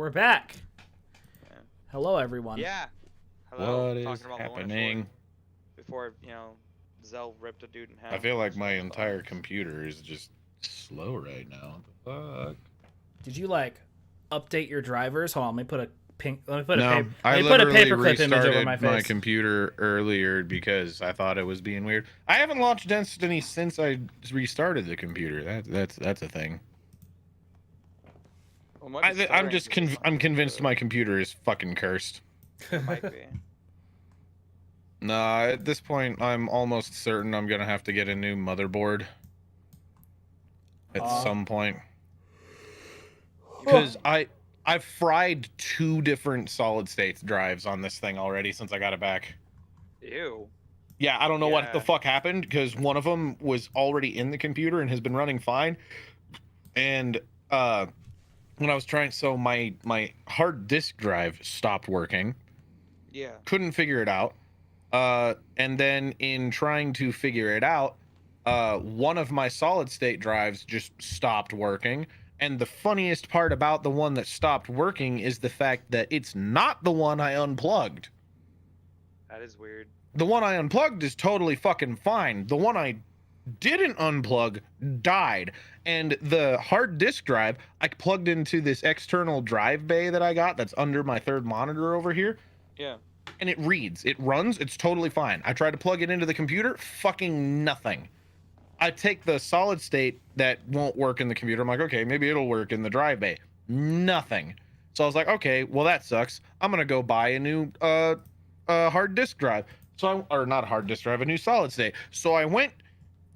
We're back. Yeah. Hello, everyone. Yeah. Hello. What is Talking about happening? before, Zell ripped a dude in half. I feel like my So, entire computer is just slow right now. What the fuck? Did you like update your drivers? Hold on, let me put a No, I let me put a literally paperclip image over restarted my my face. computer earlier because I thought it was being weird. I haven't launched Destiny since I restarted the computer. That's a thing. Well, it might be I'm stuttering just 'cause it's I'm not convinced good. my computer is fucking cursed. It might be. Nah, at this point, I'm almost certain I'm gonna have to get a new motherboard at some point. Because I've fried 2 different solid state drives on this thing already since I got it back. Ew. Yeah, I don't know what the Yeah. fuck happened because one of them was already in the computer and has been running fine. And when I was trying, so my hard disk drive stopped working. Yeah. Couldn't figure it out. And then in trying to figure it out, one of my solid state drives just stopped working. And the funniest part about the one that stopped working is the fact that it's not the one I unplugged. That is weird. The one I unplugged is totally fucking fine. The one I didn't unplug died. And the hard disk drive, I plugged into this external drive bay that I got that's under my third monitor over here. Yeah. And it reads, it runs, it's totally fine. I tried to plug it into the computer, fucking nothing. I take the solid state that won't work in the computer. I'm like, okay, maybe it'll work in the drive bay. Nothing. So I was like, okay, well that sucks. I'm gonna go buy a new hard disk drive. Or not a hard disk drive, a new solid state. So I went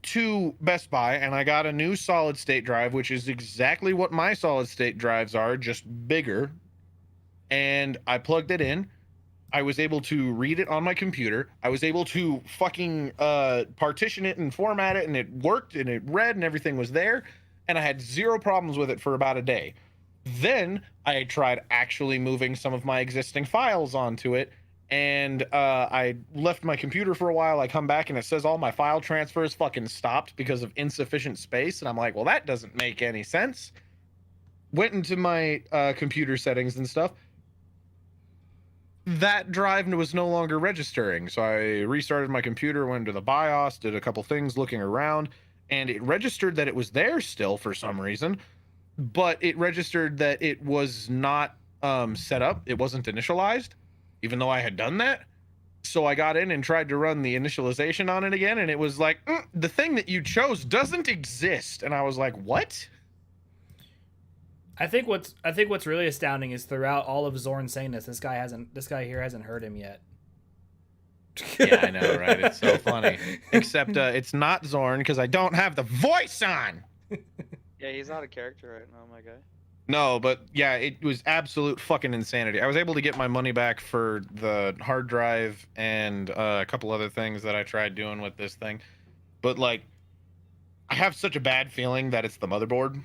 to Best Buy and I got a new solid state drive, which is exactly what my solid state drives are, just bigger. And I plugged it in. I was able to read it on my computer. I was able to fucking partition it and format it, and it worked, and it read, and everything was there. And I had 0 problems with it for about a day. Then I tried actually moving some of my existing files onto it, and I left my computer for a while. I come back, and it says all my file transfers fucking stopped because of insufficient space. And I'm like, well, that doesn't make any sense. Went into my computer settings and stuff. That drive was no longer registering. So I restarted my computer, went to the BIOS, did a couple things looking around, and it registered that it was there still for some reason, but it registered that it was not set up. It wasn't initialized, even though I had done that. So I got in and tried to run the initialization on it again, and it was like, the thing that you chose doesn't exist. And I was like, what? I think what's really astounding is throughout all of Zorn saying this guy here hasn't heard him yet. Yeah, I know, right? It's so funny. Except it's not Zorn because I don't have the voice on. Yeah, he's not a character right now, my guy. No, but yeah, it was absolute fucking insanity. I was able to get my money back for the hard drive and a couple other things that I tried doing with this thing. But like, I have such a bad feeling that it's the motherboard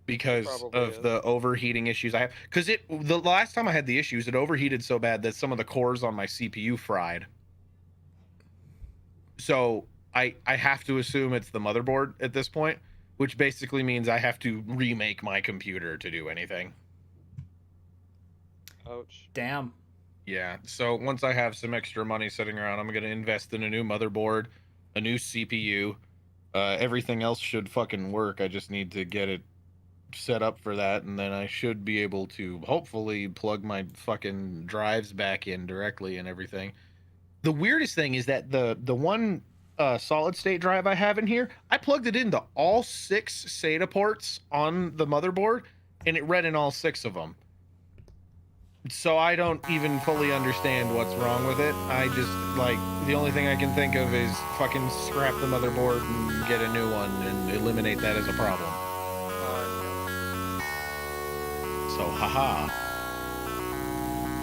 because Probably of is. the overheating issues I have. Because the last time I had the issues, it overheated so bad that some of the cores on my CPU fried. So I have to assume it's the motherboard at this point, which basically means I have to remake my computer to do anything. Ouch. Damn. Yeah, so once I have some extra money sitting around, I'm going to invest in a new motherboard, a new CPU. Everything else should fucking work. I just need to get it set up for that, and then I should be able to hopefully plug my fucking drives back in directly and everything. The weirdest thing is that the one solid state drive I have in here, I plugged it into all 6 SATA ports on the motherboard, and it read in all 6 of them. So I don't even fully understand what's wrong with it. I just, like, the only thing I can think of is fucking scrap the motherboard and get a new one and eliminate that as a problem. So, haha.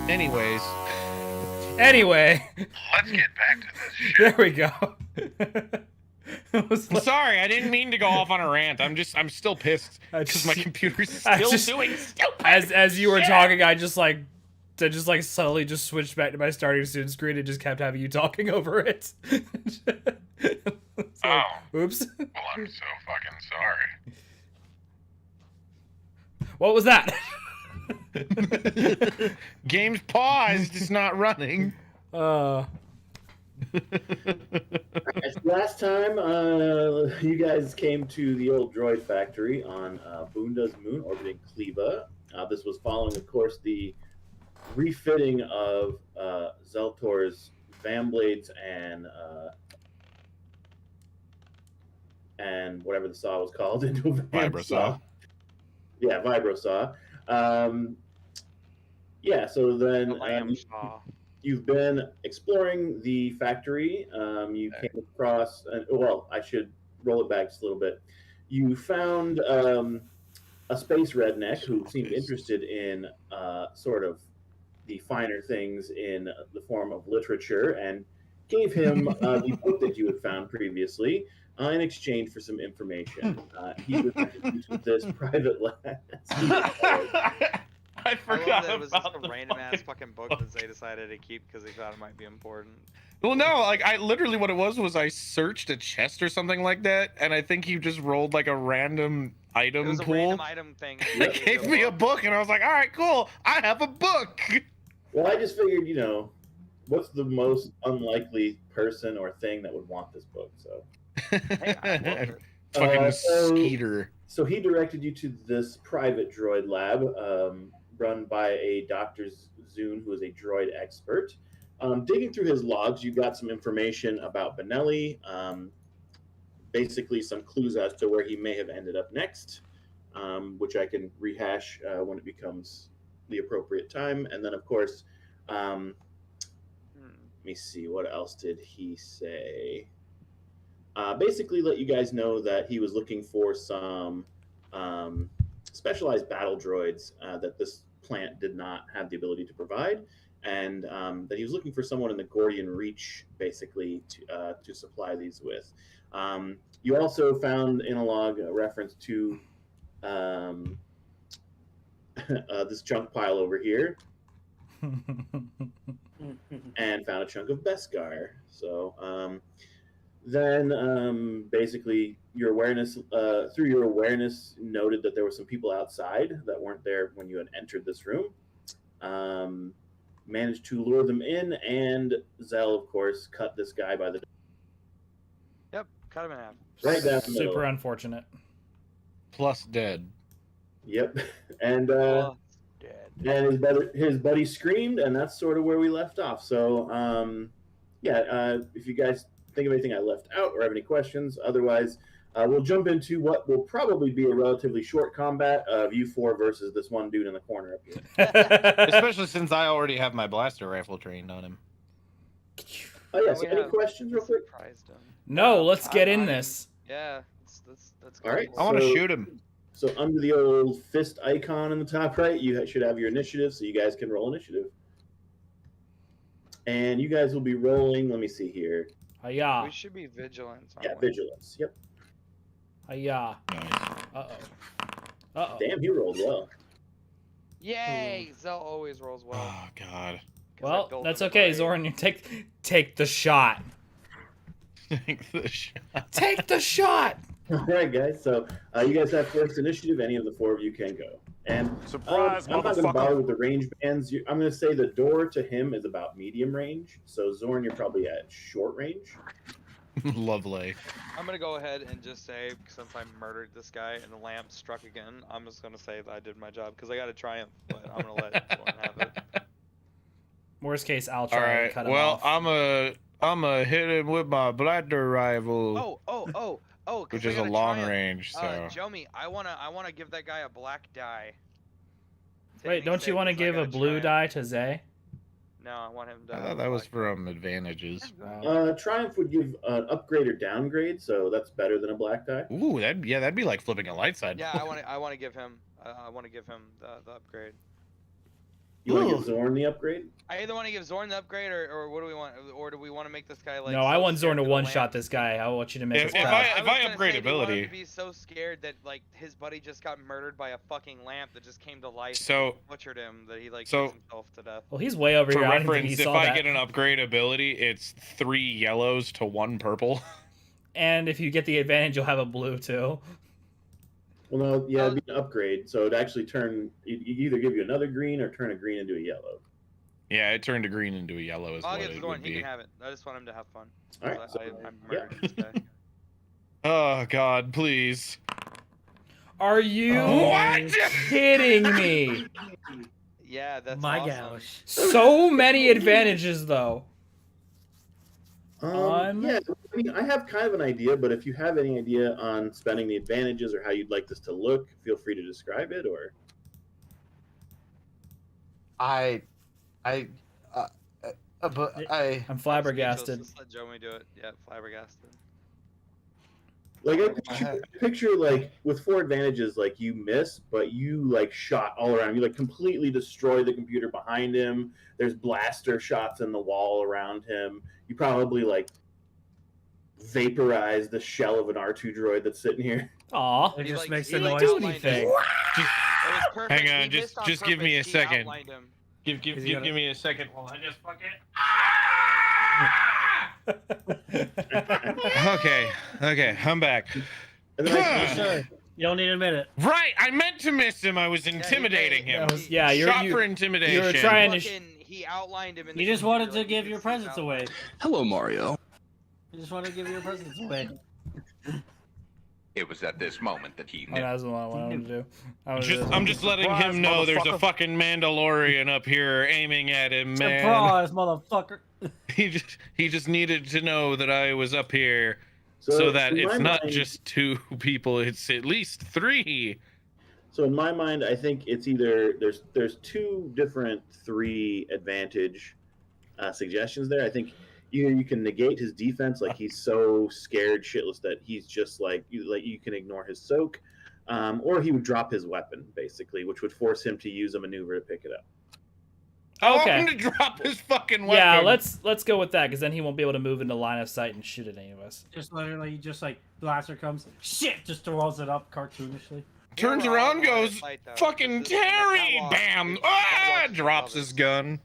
Anyways. Anyway, Let's get back to this shit. there we go. I'm sorry, I didn't mean to go off on a rant. I'm still pissed because my computer's still doing stupid. As you were talking, I just slowly just switched back to my starting student screen and just kept having you talking over it. Oh. Oops. Well, I'm so fucking sorry. What was that? Game's paused. It's not running. Last time, you guys came to the old droid factory on Bunda's moon orbiting Kleba. This was following, of course, the refitting of Zeltor's Van Blades and whatever the saw was called into a Vibro saw. Yeah, Vibro saw. Yeah, so then The lamb saw. you've been exploring the factory. You came across, well, I should roll it back just a little bit. You found a space redneck who seemed interested in sort of the finer things in the form of literature and gave him the book that you had found previously in exchange for some information. He directed you to this private lab. I forgot that it was about just the a random ass fucking book that they decided to keep because they thought it might be important. Well, no, like I literally what it was I searched a chest or something like that, and I think he just rolled like a random It item was a pool. random item thing. He gave me a book, and I was like, "All right, cool. I have a book." Well, I just figured, you know, what's the most unlikely person or thing that would want this book? So, Hey, I love it. Fucking so- Skeeter. so he directed you to this private droid lab run by a Dr. Zune, who is a droid expert. Digging through his logs, you got some information about Benelli, basically some clues as to where he may have ended up next, which I can rehash when it becomes the appropriate time. And then, of course, let me see, what else did he say? Basically let you guys know that he was looking for some specialized battle droids that this plant did not have the ability to provide, and that he was looking for someone in the Gordian Reach, basically, to supply these with. You also found in a log a reference to this junk pile over here, and found a chunk of Beskar. So then basically your awareness, through your awareness, noted that there were some people outside that weren't there when you had entered this room. Managed to lure them in, and Zell, of course, cut this guy by the Yep, cut him in half. right down the middle. Super unfortunate. Plus dead. Yep, and Oh, dead. and his buddy screamed, and that's sort of where we left off. So if you guys think of anything I left out or have any questions, otherwise we'll jump into what will probably be a relatively short combat of you four versus this one dude in the corner up here. Especially since I already have my blaster rifle trained on him. Oh yeah, so We any have questions real quick? Surprised him. No, let's get in I'm- this. Yeah, that's All right, cool. I want to So- shoot him. So under the old fist icon in the top right, you should have your initiative, so you guys can roll initiative. And you guys will be rolling, let me see here. Hiya. We should be vigilant. Yeah, aren't we? vigilance. Yep. Hiya. Nice. Uh-oh. Uh-oh. Damn, he rolled well. Yay! Zell always rolls well. Oh God. 'cause I Well, built that's him okay, right. Zoran. You take the shot. Take the shot. Take the shot. All right, guys. So you guys have first initiative. Any of the four of you can go. And Surprise, I'm not going to motherfucker. bother with the range bands. I'm going to say the door to him is about medium range. So Zorn, you're probably at short range. Lovely. I'm gonna go ahead and just say, since I murdered this guy and the lamp struck again, I'm just gonna say that I did my job because I got a triumph, but I'm gonna let Zoran have it. Worst case, I'll All try and right. cut him Well, off. I'm a hit him with my blaster rifle, Oh! 'cause which I is got a long triumph. range. So Jomi, I wanna give that guy a black die. Wait, don't you want to give a blue die to Zay? No, I want him to. I have thought a that was black from advantages. Triumph would give an upgrade or downgrade, so that's better than a black die. Ooh, that'd be like flipping a light side. Yeah, I want to give him. I want to give him the upgrade. You want to Ooh. give Zorn the upgrade? I either want to give Zorn the upgrade, or what do we want? Or do we want to make this guy like? No, so I want Zorn scared to of the one-shot lamp? this guy. I want you to make If- us if proud. I- was gonna upgrade say, do you want him ability- to be so scared that like his buddy just got murdered by a fucking lamp that just came to life, So butchered him, that he like So- shoots himself to death. Well, he's way over for here. I don't think he reference, if saw I that. get an upgrade ability, it's 3 yellows to 1 purple. And if you get the advantage, you'll have a blue too. Well, no, yeah, it'd be an upgrade. So it'd actually it'd either give you another green or turn a green into a yellow. Yeah, it turned a green into a yellow is I'll what get it Zorn. would He be. can have it. I just want him to have fun. All right, I so, murdered this guy. Oh God, please. Are you What? kidding me? Yeah, that's My awesome. gosh. So many advantages, though. Yeah, I mean, I have kind of an idea, but if you have any idea on spending the advantages or how you'd like this to look, feel free to describe it. Or I'm flabbergasted. Just let Joey do it. Yeah, flabbergasted. like, I picture like with 4 advantages, like you miss, but you like shot all around. You like completely destroy the computer behind him. There's blaster shots in the wall around him. You probably like vaporize the shell of an R2 droid that's sitting here. Aw. It He, just like, makes he, the like, noise. do outlined anything. him. It was perfect. Hang on, He missed on just give me purpose. a He second. outlined him. Give me a second while I just fucking. Okay, I'm back. And then Yes, sir. You don't need a minute. Right, I meant to miss him. I was intimidating him. That was- yeah, Shot for you intimidation. were trying to. He outlined him. In You the just computer, wanted to like, give you your could see his presents outline. away. Hello, Mario. You just want to give your presents away. It was at this moment that he Oh, knew. that's what I wanted to do. I'm just letting him know there's a fucking Mandalorian up here aiming at him, man. Surprise, motherfucker. He just needed to know that I was up here so that in it's my not mind- just 2 people, it's at least 3. So in my mind, I think it's either there's 2 different 3 advantage suggestions there. I think either you can negate his defense, like he's so scared shitless that he's just like you can ignore his soak, or he would drop his weapon basically, which would force him to use a maneuver to pick it up. I want Okay. him to drop his fucking weapon. Yeah, let's go with that, because then he won't be able to move into line of sight and shoot at any of us. Just literally, just like blaster comes, shit, just throws it up cartoonishly. Turns Yeah, we're around, all on goes, fight, though. fucking This is- Terry! that walk- Bam! that Ah! walk is Drops above his us. gun.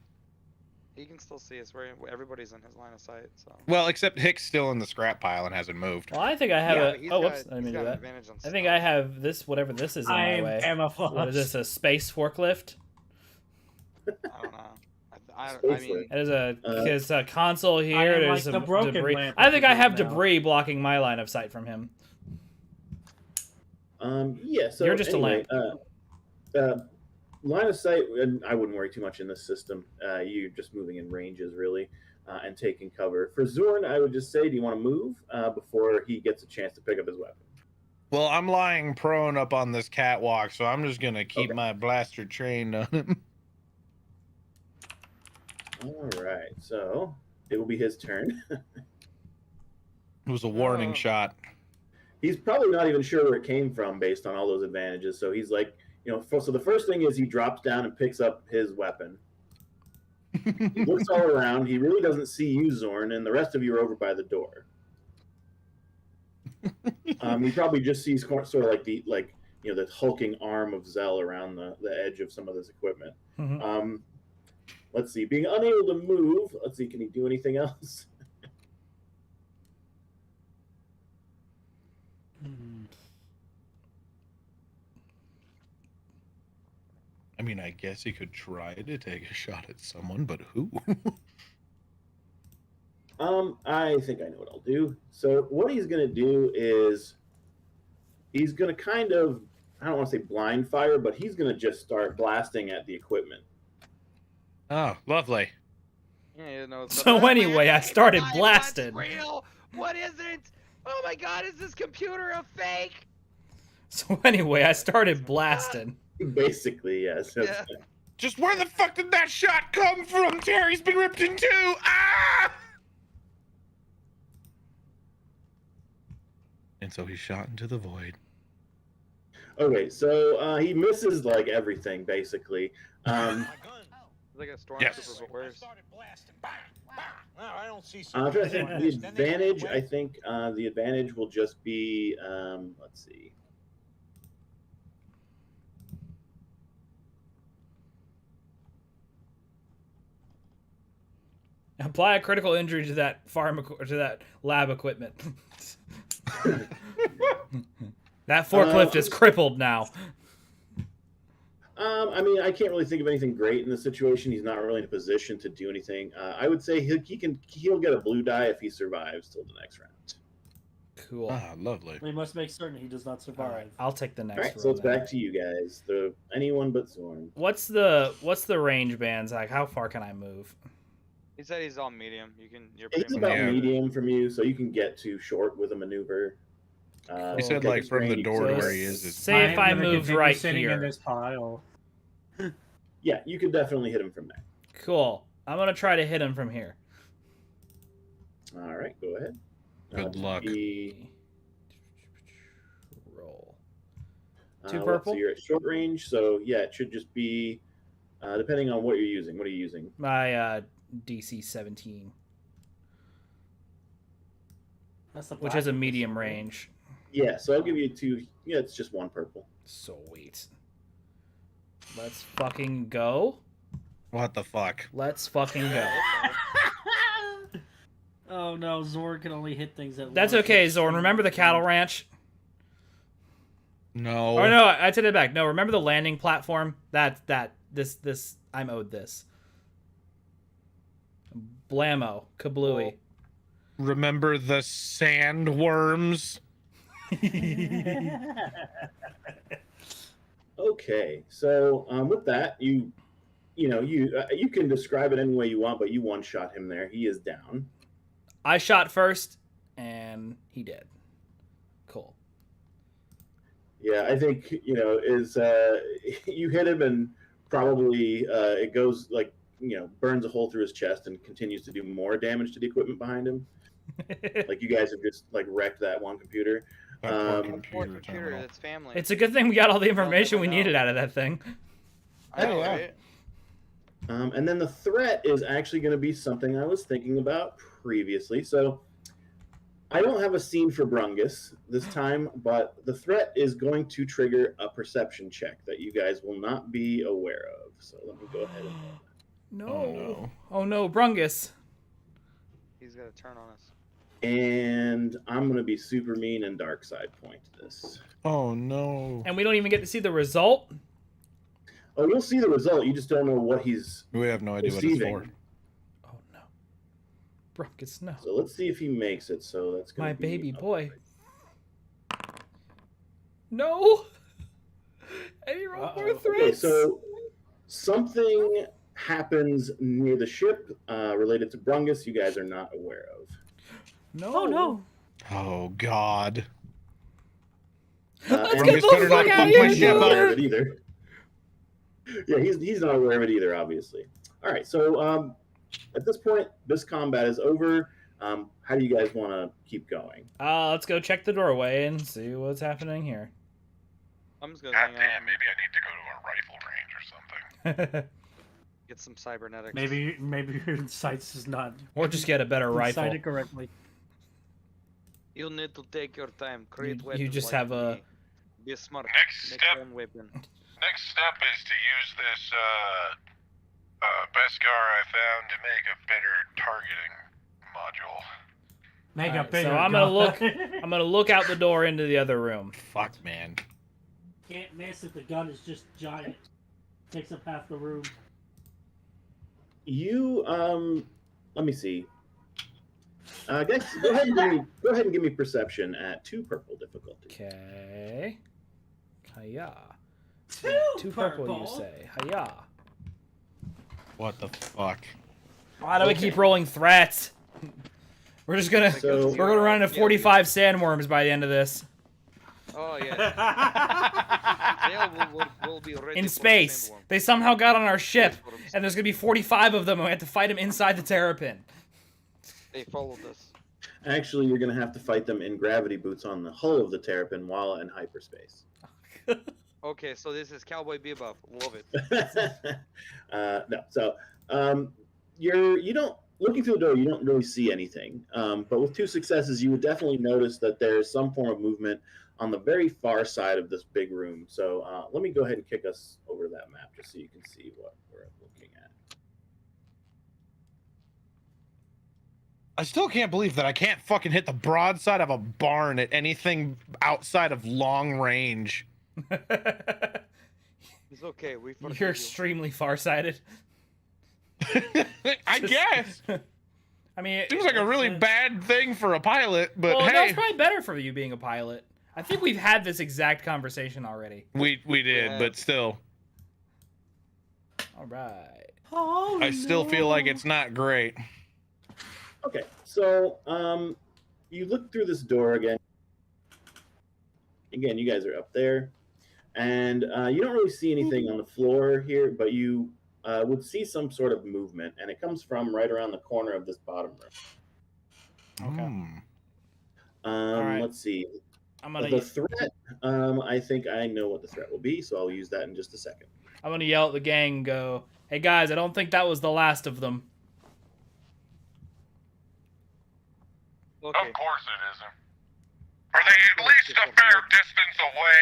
He can still see us. Everybody's in his line of sight. So. Well, except Hick's still in the scrap pile and hasn't moved. Well, I think I have Yeah, a. but he's Oh, got- whoops! I he's didn't mean to got do an that. advantage on I think stealth. I have this, whatever this is in my I'm way. camouflage. What is this? A space forklift? I don't know. I Space mean, Link. There's a console here. am There's like some the broken debris. lamp I think I have now. debris blocking my line of sight from him. Yeah. So You're just a anyway, line of sight, and I wouldn't worry too much in this system. You're just moving in ranges really, and taking cover. For Zorn, I would just say, do you want to move before he gets a chance to pick up his weapon? Well, I'm lying prone up on this catwalk, so I'm just gonna keep Okay. my blaster trained on him. All right. So it will be his turn. It was a warning Oh. shot. He's probably not even sure where it came from based on all those advantages. So he's like, so the first thing is he drops down and picks up his weapon. He looks all around. He really doesn't see you, Zorn, and the rest of you are over by the door. He probably just sees sort of like the hulking arm of Zell around the edge of some of this equipment. Mhm. Let's see. Being unable to move. Let's see. Can he do anything else? I mean, I guess he could try to take a shot at someone, but who? I think I know what I'll do. So what he's going to do is he's going to kind of, I don't want to say blind fire, but he's going to just start blasting at the equipment. Oh, lovely. yeah, you know, So anyway, I started blasting. What's real? What isn't? Oh my God! Is this computer a fake? So anyway, I started blasting. Basically, yes. Yeah. Just where the fuck did that shot come from? Terry's been ripped in 2! Ah! And so he shot into the void. Okay, so he misses like everything, basically. It's like a stormtrooper, Yes. but worse. I'm trying to think the advantage. I think the advantage will just be, let's see. Apply a critical injury to that to that lab equipment. That forklift is crippled now. I mean, I can't really think of anything great in the situation. He's not really in a position to do anything. I would say he'll get a blue die if he survives till the next round. Cool. Ah, lovely. We must make certain he does not All survive. right, I'll take the next All right, roll. so it's then. back to you guys. Anyone but Zorn. What's the range band, Zach? How far can I move? He said he's on medium. You're He's pretty about Yeah. medium from you, so you can get to short with a maneuver. He said, take like, his from the range. door to So where he is. say if I am gonna moved continue right sitting here. in this pile. Yeah, you could definitely hit him from there. Cool. I'm gonna try to hit him from here. All right, go ahead. Good luck. Roll. So Two purple? you're at short range, so yeah, it should just be depending on what you're using. What are you using? My DC 17, That's the which has a black medium one. range. Yeah, so I'll give you 2. Yeah, it's just 1 purple. Sweet. Let's fucking go. What the fuck? Let's fucking go. Oh no, Zorn can only hit things at That's once. okay, Zorn. Remember the cattle ranch? No. Oh no, I take it back. No, remember the landing platform? This I'm owed this. Blammo, kablooey. Remember the sandworms? Okay, so with that, you can describe it any way you want, but you one-shot him there. He is down. I shot first, and he did. Cool. Yeah, I think is you hit him and probably it goes burns a hole through his chest and continues to do more damage to the equipment behind him. Like you guys have just wrecked that one computer. That poor Um, Poor computer computer, terminal. it's family. It's a good thing we got all the information we never know. needed out of that thing. I know, yeah. right? And then the threat is actually going to be something I was thinking about previously. So I don't have a scene for Brungus this time, but the threat is going to trigger a perception check that you guys will not be aware of. So let me go ahead and No. Oh, no. Oh no, Brungus. He's got to turn on us. And I'm going to be super mean and dark side point this. Oh no. And we don't even get to see the result. Oh, you'll see the result. You just don't know what he's We have no idea what it's receiving. for. Oh no. Brungus, no. So let's see if he makes it. So that's going My to be baby up. boy. No. Any more Uh-oh. threats? Okay, so something happens near the ship related to Brungus you guys are not aware of. No. Oh no. Oh god. Let's and get Brungus the better fuck not out of fuck my here, he's ship not up. aware dude. of it either. Yeah, he's not aware of it either, obviously. All right, so at this point, this combat is over. How do you guys want to keep going? Let's go check the doorway and see what's happening here. I'm just gonna hang out. and maybe I need to go to a rifle range or something. get some cybernetics. Maybe your sights is not Or just get a better rifle. sighted correctly. You'll need to take your time. Create You weapons just like have a- me. Be smart. Next Make step. your own weapon. Next step is to use this Beskar I found to make a better targeting module. Make a Alright, bigger so I'm gonna gun. look. I'm gonna look out the door into the other room. Fuck, man. Can't miss if the gun is just giant. Takes up half the room. You let me see. Guys, go ahead and give me perception at 2 purple difficulty. Okay. Hiya. Two Purple, you say. Hiya. What the fuck? Why do we Okay. keep rolling threats? We're just gonna So- we're gonna run into 45 sandworms by the end of this. Oh yeah. Dale will be ready In for space. sandworm. They somehow got on our ship, Sandworms. and there's gonna be 45 of them, and we have to fight them inside the Terrapin. They followed us. Actually, you're going to have to fight them in gravity boots on the hull of the Terrapin while in hyperspace. Okay, so this is Cowboy Bebop. Love it. No, so you don't looking through the door. You don't really see anything, but with 2 successes, you would definitely notice that there's some form of movement on the very far side of this big room. So let me go ahead and kick us over to that map just so you can see what we're looking at. I still can't believe that I can't fucking hit the broadside of a barn at anything outside of long range. It's okay. We forgive You're you. extremely farsighted. I guess. I mean, Seems like a really bad thing for a pilot, but well, hey, that's probably better for you being a pilot. I think we've had this exact conversation already. we did, Yeah. but still, All right. Oh, I still feel like no. it's not great. Okay, so you look through this door again. Again, you guys are up there, and you don't really see anything on the floor here, but you would see some sort of movement, and it comes from right around the corner of this bottom room. Okay. right. Let's see. I'm gonna The threat, I think I know what the threat will be, so I'll use that in just a second. yell at the gang and go, "Hey guys, I don't think that was the last of them." Okay. Of course it isn't. Are they at least a fair distance away?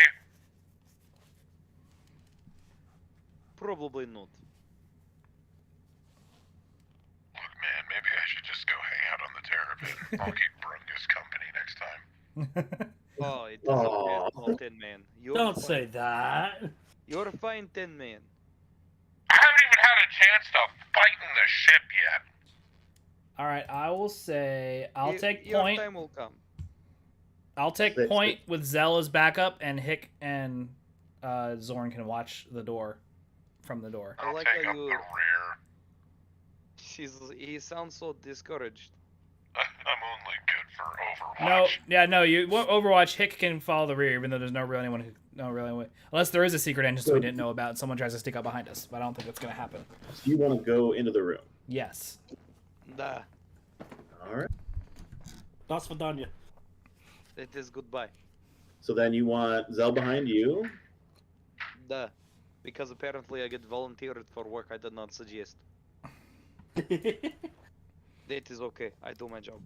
Probably not. Look, man, maybe I should just go hang out on the Terrapin. I'll keep Brungus company next time. Oh, it is Aw. okay. Oh, 10 man. You're Don't fine. say that. You're fine, 10 man. I haven't even had a chance to fight in the ship yet. All right, I will say I'll take Your point. time will come. I'll take Six. point with Zell as backup, and Hick and Zorn can watch the door from the door. I I'll like take how up you. the rear. He sounds so discouraged. I'm only good for No, Overwatch. yeah, no. You Overwatch. Hick can follow the rear, even though there's no really unless there is a secret entrance we didn't know about, and someone tries to sneak up behind us. But I don't think that's gonna happen. So you want to go into the room. Yes. Da. All right. That's for Danya. It is goodbye. So then you want Zell behind you. Da. Because apparently I get volunteered for work I did not suggest. It is okay. I do my job.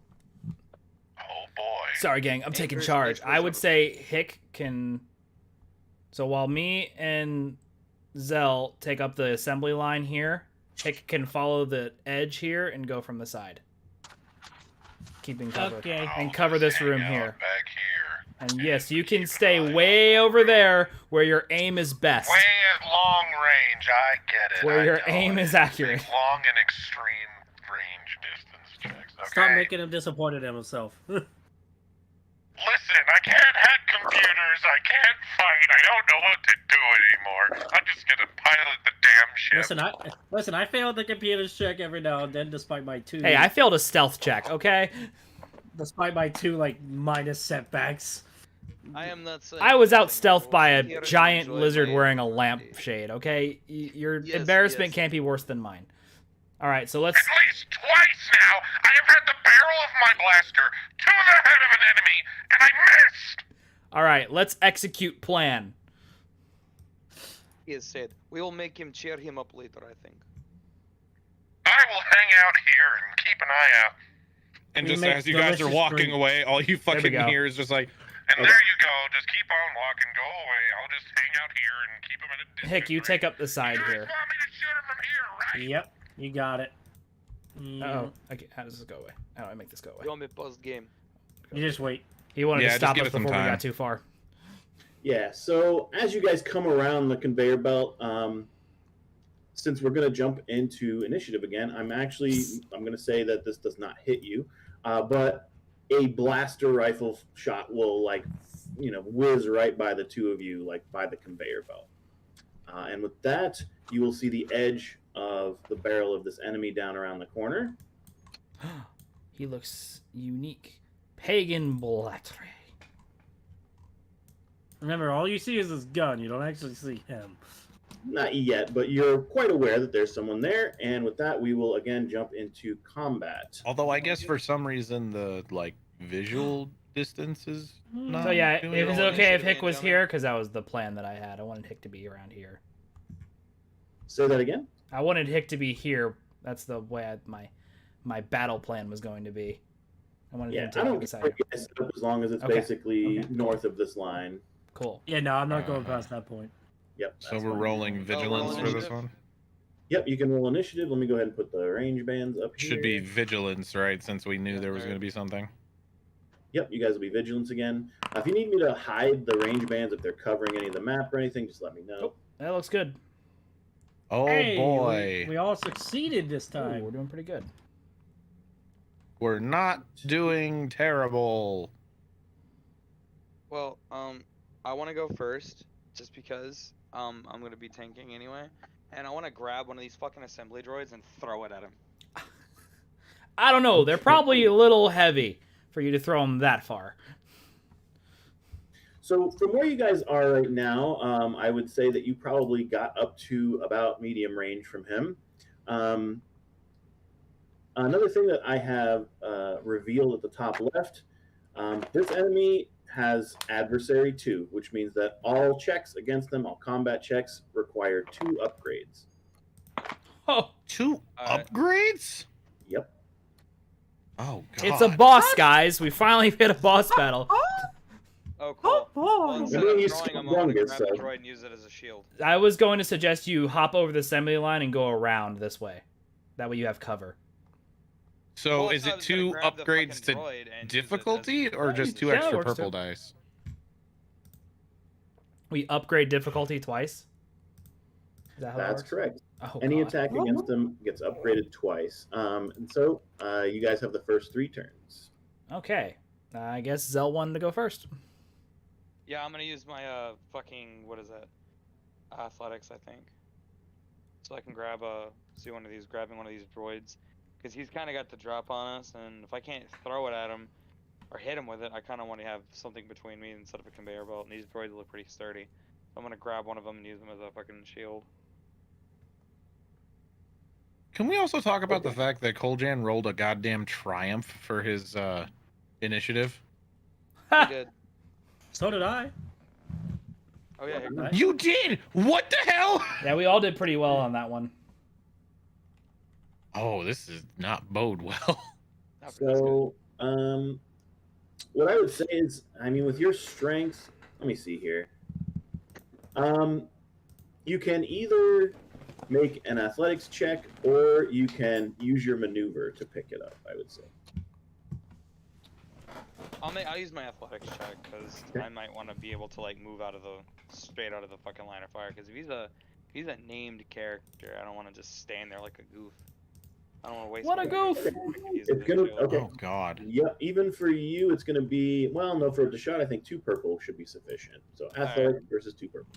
Oh boy. Sorry, gang. I'm taking Anchors charge. makes I would those say Hick can. So while me and Zell take up the assembly line here, Hick can follow the edge here and go from the side, keeping cover. Okay. And I'll cover just this hang room out here. Back here. And yes, you can stay way over there where your aim is best. Way at long range, I get it. Where I your know aim it. is accurate. Long and extreme range distance checks. Okay. Stop making him disappointed in himself. Listen, I can't hack computers. I can't fight. I don't know what to do anymore. I'm just gonna pilot the damn ship. Listen, I failed the computer's check every now and then, despite my two. Hey, I failed a stealth check. Okay, Despite my two minus setbacks. I am not saying. I was out anything. stealthed by I'll sit here a and giant enjoy lizard my wearing a party. lampshade. Okay, your Yes, embarrassment yes. can't be worse than mine. All right, so let's. At least twice now, I have had the barrel of my blaster to the head of an enemy, and I missed. All right, let's execute plan. He has said. We will make him cheer him up later, I think. I will hang out here and keep an eye out. And We just make as you guys are delicious walking drinks. away, all you fucking go. hear is just like, And there you go. Just keep on walking. Go away. I'll just hang out here and keep him at a distance. Hick, you take up the side You guys here. want me to shoot him from here, right? Yep, you got it. Oh, okay. How does this go away? How do I make this go away? You want me post game? You just wait. He wanted Yeah, to just stop give us it some before we time. got too far. Yeah, so as you guys come around the conveyor belt, since we're going to jump into initiative again, I'm going to say that this does not hit you, but a blaster rifle shot will whiz right by the two of you, by the conveyor belt. And with that, you will see the edge of the barrel of this enemy down around the corner. He looks unique. Pagan Blatry. Remember, all you see is his gun. You don't actually see him. Not yet, but you're quite aware that there's someone there. And with that, we will again jump into combat. although I guess for some reason the visual distance is not. So yeah, doing it was all okay if initiative, Hick was gentlemen. here because that was the plan that I had. I wanted Hick to be around here. Say that again. I wanted Hick to be here. That's the way my battle plan was going to be. I wanted Yeah, him to I take don't the side. care as long as it's Okay. basically Okay. north of this line. Cool. Yeah, no, I'm not going past that point. Yep. So that's we're fine. rolling vigilance rolling for this initiative. one. Yep, you can roll initiative. Let me go ahead and put the range bands up here. Should be vigilance, right? Since we knew Yeah, there was there- going to be something. Yep, you guys will be vigilance again. If you need me to hide the range bands, if they're covering any of the map or anything, just let me know. That looks good. Oh Hey, boy, we all succeeded this Ooh, time. we're doing pretty good. we're not doing terrible. Well, I want to go first, just because I'm gonna be tanking anyway, and I want to grab one of these fucking assembly droids and throw it at him. I don't know. They're probably a little heavy for you to throw them that far. So from where you guys are right now, I would say that you probably got up to about medium range from him. Another thing that I have revealed at the top left, this enemy has adversary 2, which means that all checks against them, all combat checks, require 2 upgrades. Oh, 2 upgrades? Yep. Oh god. it's a boss, guys. We finally hit a boss battle. Oh, cool. Well, Oh, instead Maybe of you throwing skip him, I'm gonna younger, grab the so- droid and use it as a shield. I was going to suggest you hop over the assembly line and go around this way. That way you have cover. So Well, I is thought I it was gonna 2 grab the upgrades fucking to droid and use it as- difficulty or just 2 Yeah, it extra works purple too. dice? We upgrade difficulty twice. Is that how that That's works? correct. Oh, Any God. attack against them gets upgraded twice. And so you guys have the first 3 turns. Okay. I guess Zell wanted to go first. Yeah, I'm gonna use my fucking what is that? Athletics, I think. So I can grab grabbing one of these droids, because he's kind of got the drop on us, and if I can't throw it at him or hit him with it, I kind of want to have something between me instead of a conveyor belt. And these droids look pretty sturdy. So I'm gonna grab one of them and use them as a fucking shield. Can we also talk about the fact that Koljan rolled a goddamn triumph for his initiative? He did. so did I. Oh yeah. here- Right? You did! What the hell? Yeah, we all did pretty well on that one. Oh, this is not bode well. not for this guy. So, what I would say is, I mean, with your strengths, let me see here. You can either make an athletics check or you can use your maneuver to pick it up, I would say. I'll use my athletics check because Okay. I might want to be able to like move straight out of the fucking line of fire. Because if he's a named character, I don't want to just stand there like a goof. I don't want to waste. What my a turn goof! using It's the gonna- shield. okay. Oh god. Yep, even for you, it's going to be, well, no, for the shot, I think 2 purple should be sufficient. So athletic versus 2 purple.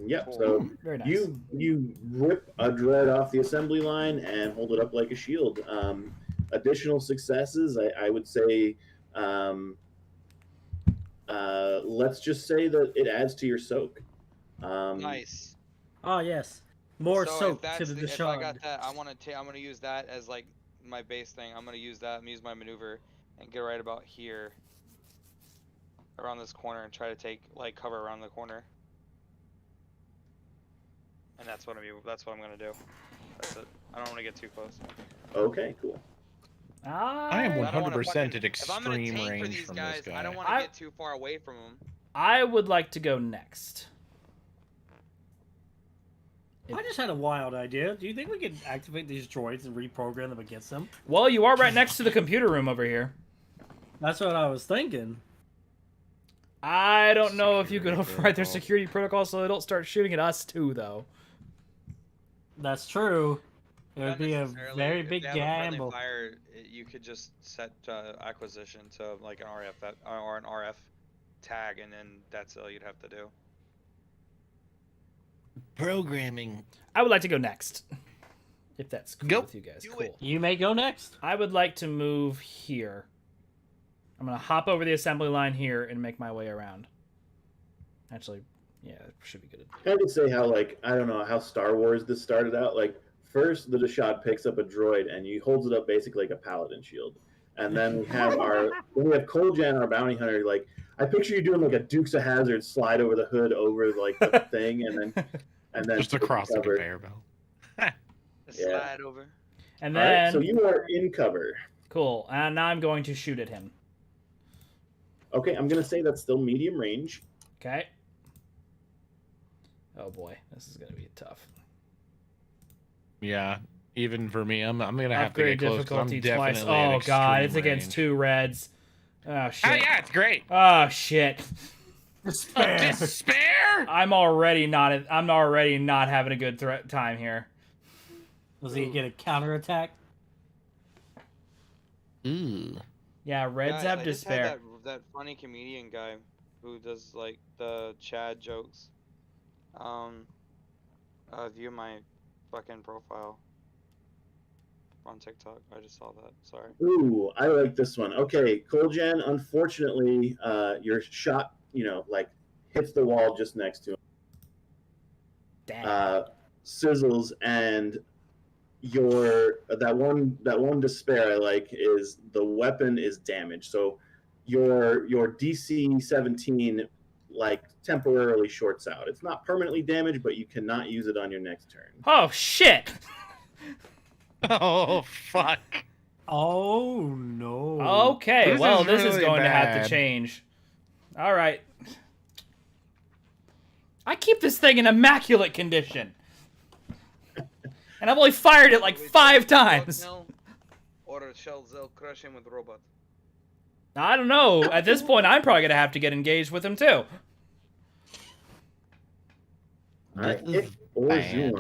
Yep, Cool. so Very nice. you rip a droid off the assembly line and hold it up like a shield. Additional successes, I would say, let's just say that it adds to your soak. Nice. Oh yes, more So if soap that's to the if I got shard. that, I'm gonna use that as like my base thing. I'm gonna use that and use my maneuver and get right about here, around this corner, and try to take like cover around the corner. And that's what I'm gonna do. That's it. I don't want to get too close. Okay, cool. I am I don't wanna 100% fucking- at If I'm gonna extreme tank for range these from guys, this guy. I don't want to get too far away from them. I would like to go next. I just had a wild idea. Do you think we could activate these droids and reprogram them against them? Well, you are right next to the computer room over here. That's what I was thinking. I don't know if you could Security override their protocol. security protocol so they don't start shooting at us too, though. That's true. It would Not be a necessarily. very If big they have a friendly gamble. Fire, you could just set acquisition to like an RF tag, and then that's all you'd have to do. Programming. I would like to go next. If that's cool Go. with you guys. Do Cool. it. You may go next. I would like to move here. I'm going to hop over the assembly line here and make my way around. Actually, yeah, it should be good. I could say how, like, I don't know how Star Wars this started out. Like, first the Dashad picks up a droid and he holds it up basically like a paladin shield. And then we have Koljan, our bounty hunter. Like, I picture you doing like a Dukes of Hazzard slide over the hood over like the thing, and then Just across the cover. conveyor belt. Yeah. Slide over. And All right, then, so you are in cover. cool. And now I'm going to shoot at him. Okay, I'm gonna say that's still medium range. Okay. Oh boy, this is going to be tough. Yeah, even for me, I'm gonna have to Upgrade get close 'cause I'm difficulty twice. definitely at Oh god, extreme it's against range. 2 reds. Oh shit. Oh yeah, it's great. Oh shit. Despair. Despair. I'm already not having a good time here. Was he get a counterattack? Ooh. Yeah, reds Guys, have I just had despair. that funny comedian guy who does like the Chad jokes. View my fucking profile on TikTok. I just saw that. Sorry. Ooh, I like this one. Okay, Koljan, unfortunately, your shot, like hits the wall just next to him. Damn. Sizzles, and that one despair I like is the weapon is damaged. So your DC 17 like temporarily shorts out. It's not permanently damaged, but you cannot use it on your next turn. Oh shit. Oh fuck. Oh no. Okay, This well is this is really going to have bad. to change. All right. I keep this thing in immaculate condition. And I've only fired it like 5 times. Or shall Zell crush him with robot? I don't know. At this point, I'm probably going to have to get engaged with him too. All right, This is or bad.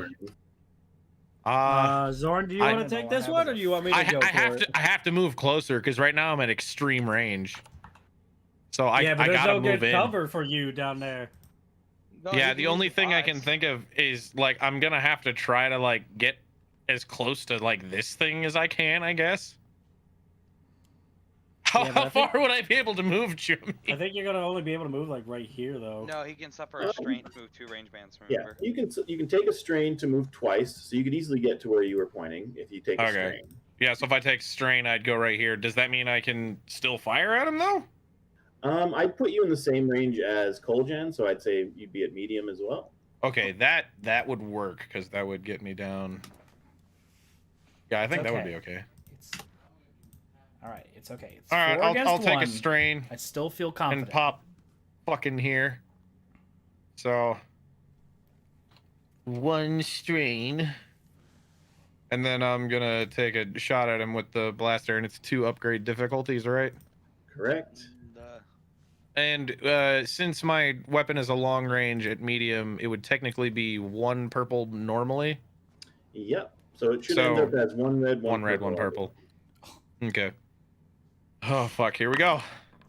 Zorn. Zorn, do you I- want to take this one, or do you want me to I go for have it? to. I have to move closer because right now I'm at extreme range. So I Yeah, but I there's gotta no move good in. cover for you down there. No, Yeah, you the can only use thing I can eyes. think of is like I'm gonna have to try to like get as close to like this thing as I can, I guess. How, Yeah, but I how think- far would I be able to move, Jimmy? I think you're gonna only be able to move like right here, though. No, he can suffer a strain to move 2 range bands. Yeah, Remember? you can take a strain to move twice, so you could easily get to where you were pointing if you take a Okay. strain. Yeah, so if I take strain, I'd go right here. Does that mean I can still fire at him though? I'd put you in the same range as Koljan, so I'd say you'd be at medium as well. Okay, that would work because that would get me down. Yeah, I think that would be okay. It's... All right, it's okay. It's All right, 4 against I'll take 1. a strain I still feel and confident. pop fucking here. So 1 strain. And then I'm gonna take a shot at him with the blaster, and it's 2 upgrade difficulties, right? Correct. And since my weapon is a long range at medium, it would technically be 1 purple normally. Yep. So it should So, end up as 1 red, 1 red, 1 purple. Okay. Oh fuck! Here we go.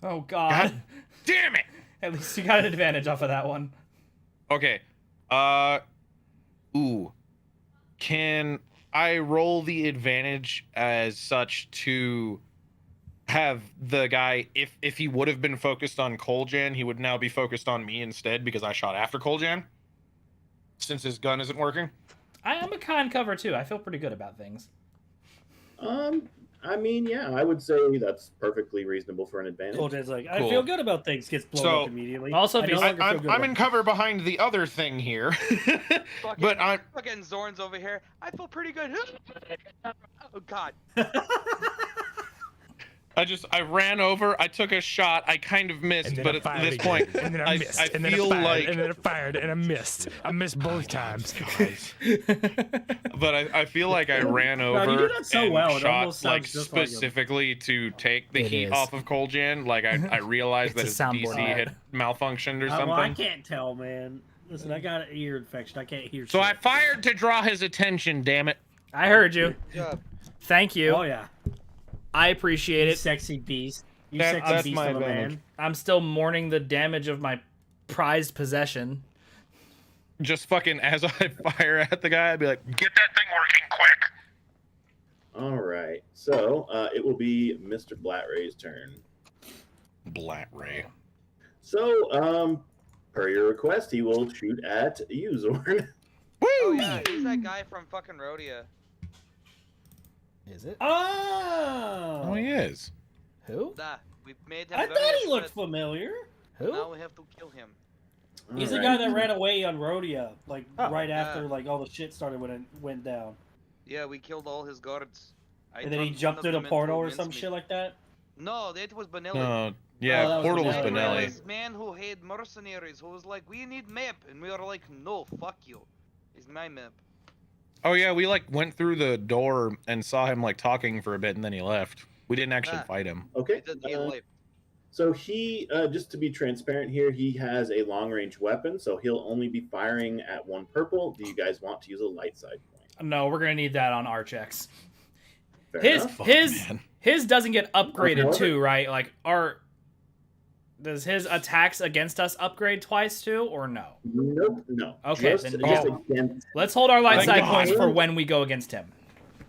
Oh god. God damn it! At least you got an advantage off of that one. Okay. Ooh. Can I roll the advantage as such to have the guy, if he would have been focused on Koljan, he would now be focused on me instead because I shot after Koljan? Since his gun isn't working? I am a con cover too. I feel pretty good about things. I mean, yeah, I would say that's perfectly reasonable for an advantage. Koljan's like, I Cool. feel good about things. Gets blown So- up immediately. Also, if I no he's- longer feel good I'm about in cover behind the other thing here. But I'm Fucking Zorn's over here. I feel pretty good. Oh god. I ran over, I took a shot, I kind of missed, And then but I at fired this again. point, and then I missed, I and then feel I fired, like, and then I fired, and I missed. I missed both times. but I feel like I ran No, over you do that so and well, it shot almost like sounds just like him. specifically to take the It heat is. off of Koljan. Like I realized that It's his a soundboard. DC had malfunctioned or well, I something. can't tell, man. Listen, I got an ear infection. I can't hear. So I shit. fired to draw his attention. Damn it! I heard you. Yeah. Thank you. Oh yeah, I appreciate you it. sexy beast. You That- sexy that's beast my of a advantage. man. I'm still mourning the damage of my prized possession. Just fucking as I fire at the guy, I'd be like, Get that thing working quick. All right. So it will be Mr. Blatray's turn. Blat Ray. So, per your request, he will shoot at you, Zorn. Oh yeah, he's that guy from fucking Rhodia. Is it? Oh. Oh, he is. Who? Nah, we made him. I very thought he looked upset. familiar. Who? Now we have to kill him. He's the Alright. guy that ran away on Rhodia, like Oh, right after yeah. like all the shit started when it went down, Yeah, we killed all his guards. I and then he turned jumped one through of the them into portal a or some mincemeat. shit like that. No, that was Benelli. No, yeah, Oh, that was Portal was Benelli. Benelli. This man who had mercenaries who was like, we need map, and we were like, no, fuck you. It's my map. Oh yeah, we like went through the door and saw him like talking for a bit, and then he left. We didn't actually Ah. fight him. Okay. He left. So he, just to be transparent here, he has a long-range weapon, so he'll only be firing at one purple. Do you guys want to use a light side point? No, we're gonna need that on our checks. Fair His enough. man. his doesn't get upgraded However- too, right? Like does his attacks against us upgrade twice too, or no? Nope, no. Okay, Just then against. Let's hold our light Thank side God. points for when we go against him.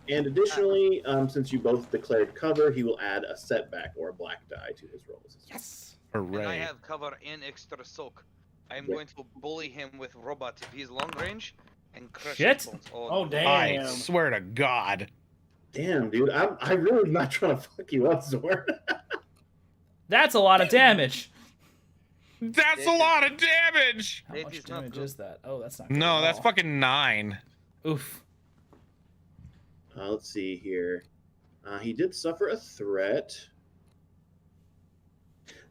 And additionally, since you both declared cover, he will add a setback or a black die to his rolls. Yes. And I Hooray! have cover and extra soak. I am Yeah. going to bully him with robot if he's long range and crush Shit. his bones. Oh, damn. I swear to God. Damn, dude, I'm really not trying to fuck you up, Zorn. That's a lot of damage. That's a lot of damage. How It much is not damage good. is that? Oh, that's not good No, at that's all. fucking 9. Oof. Let's see here. He did suffer a threat.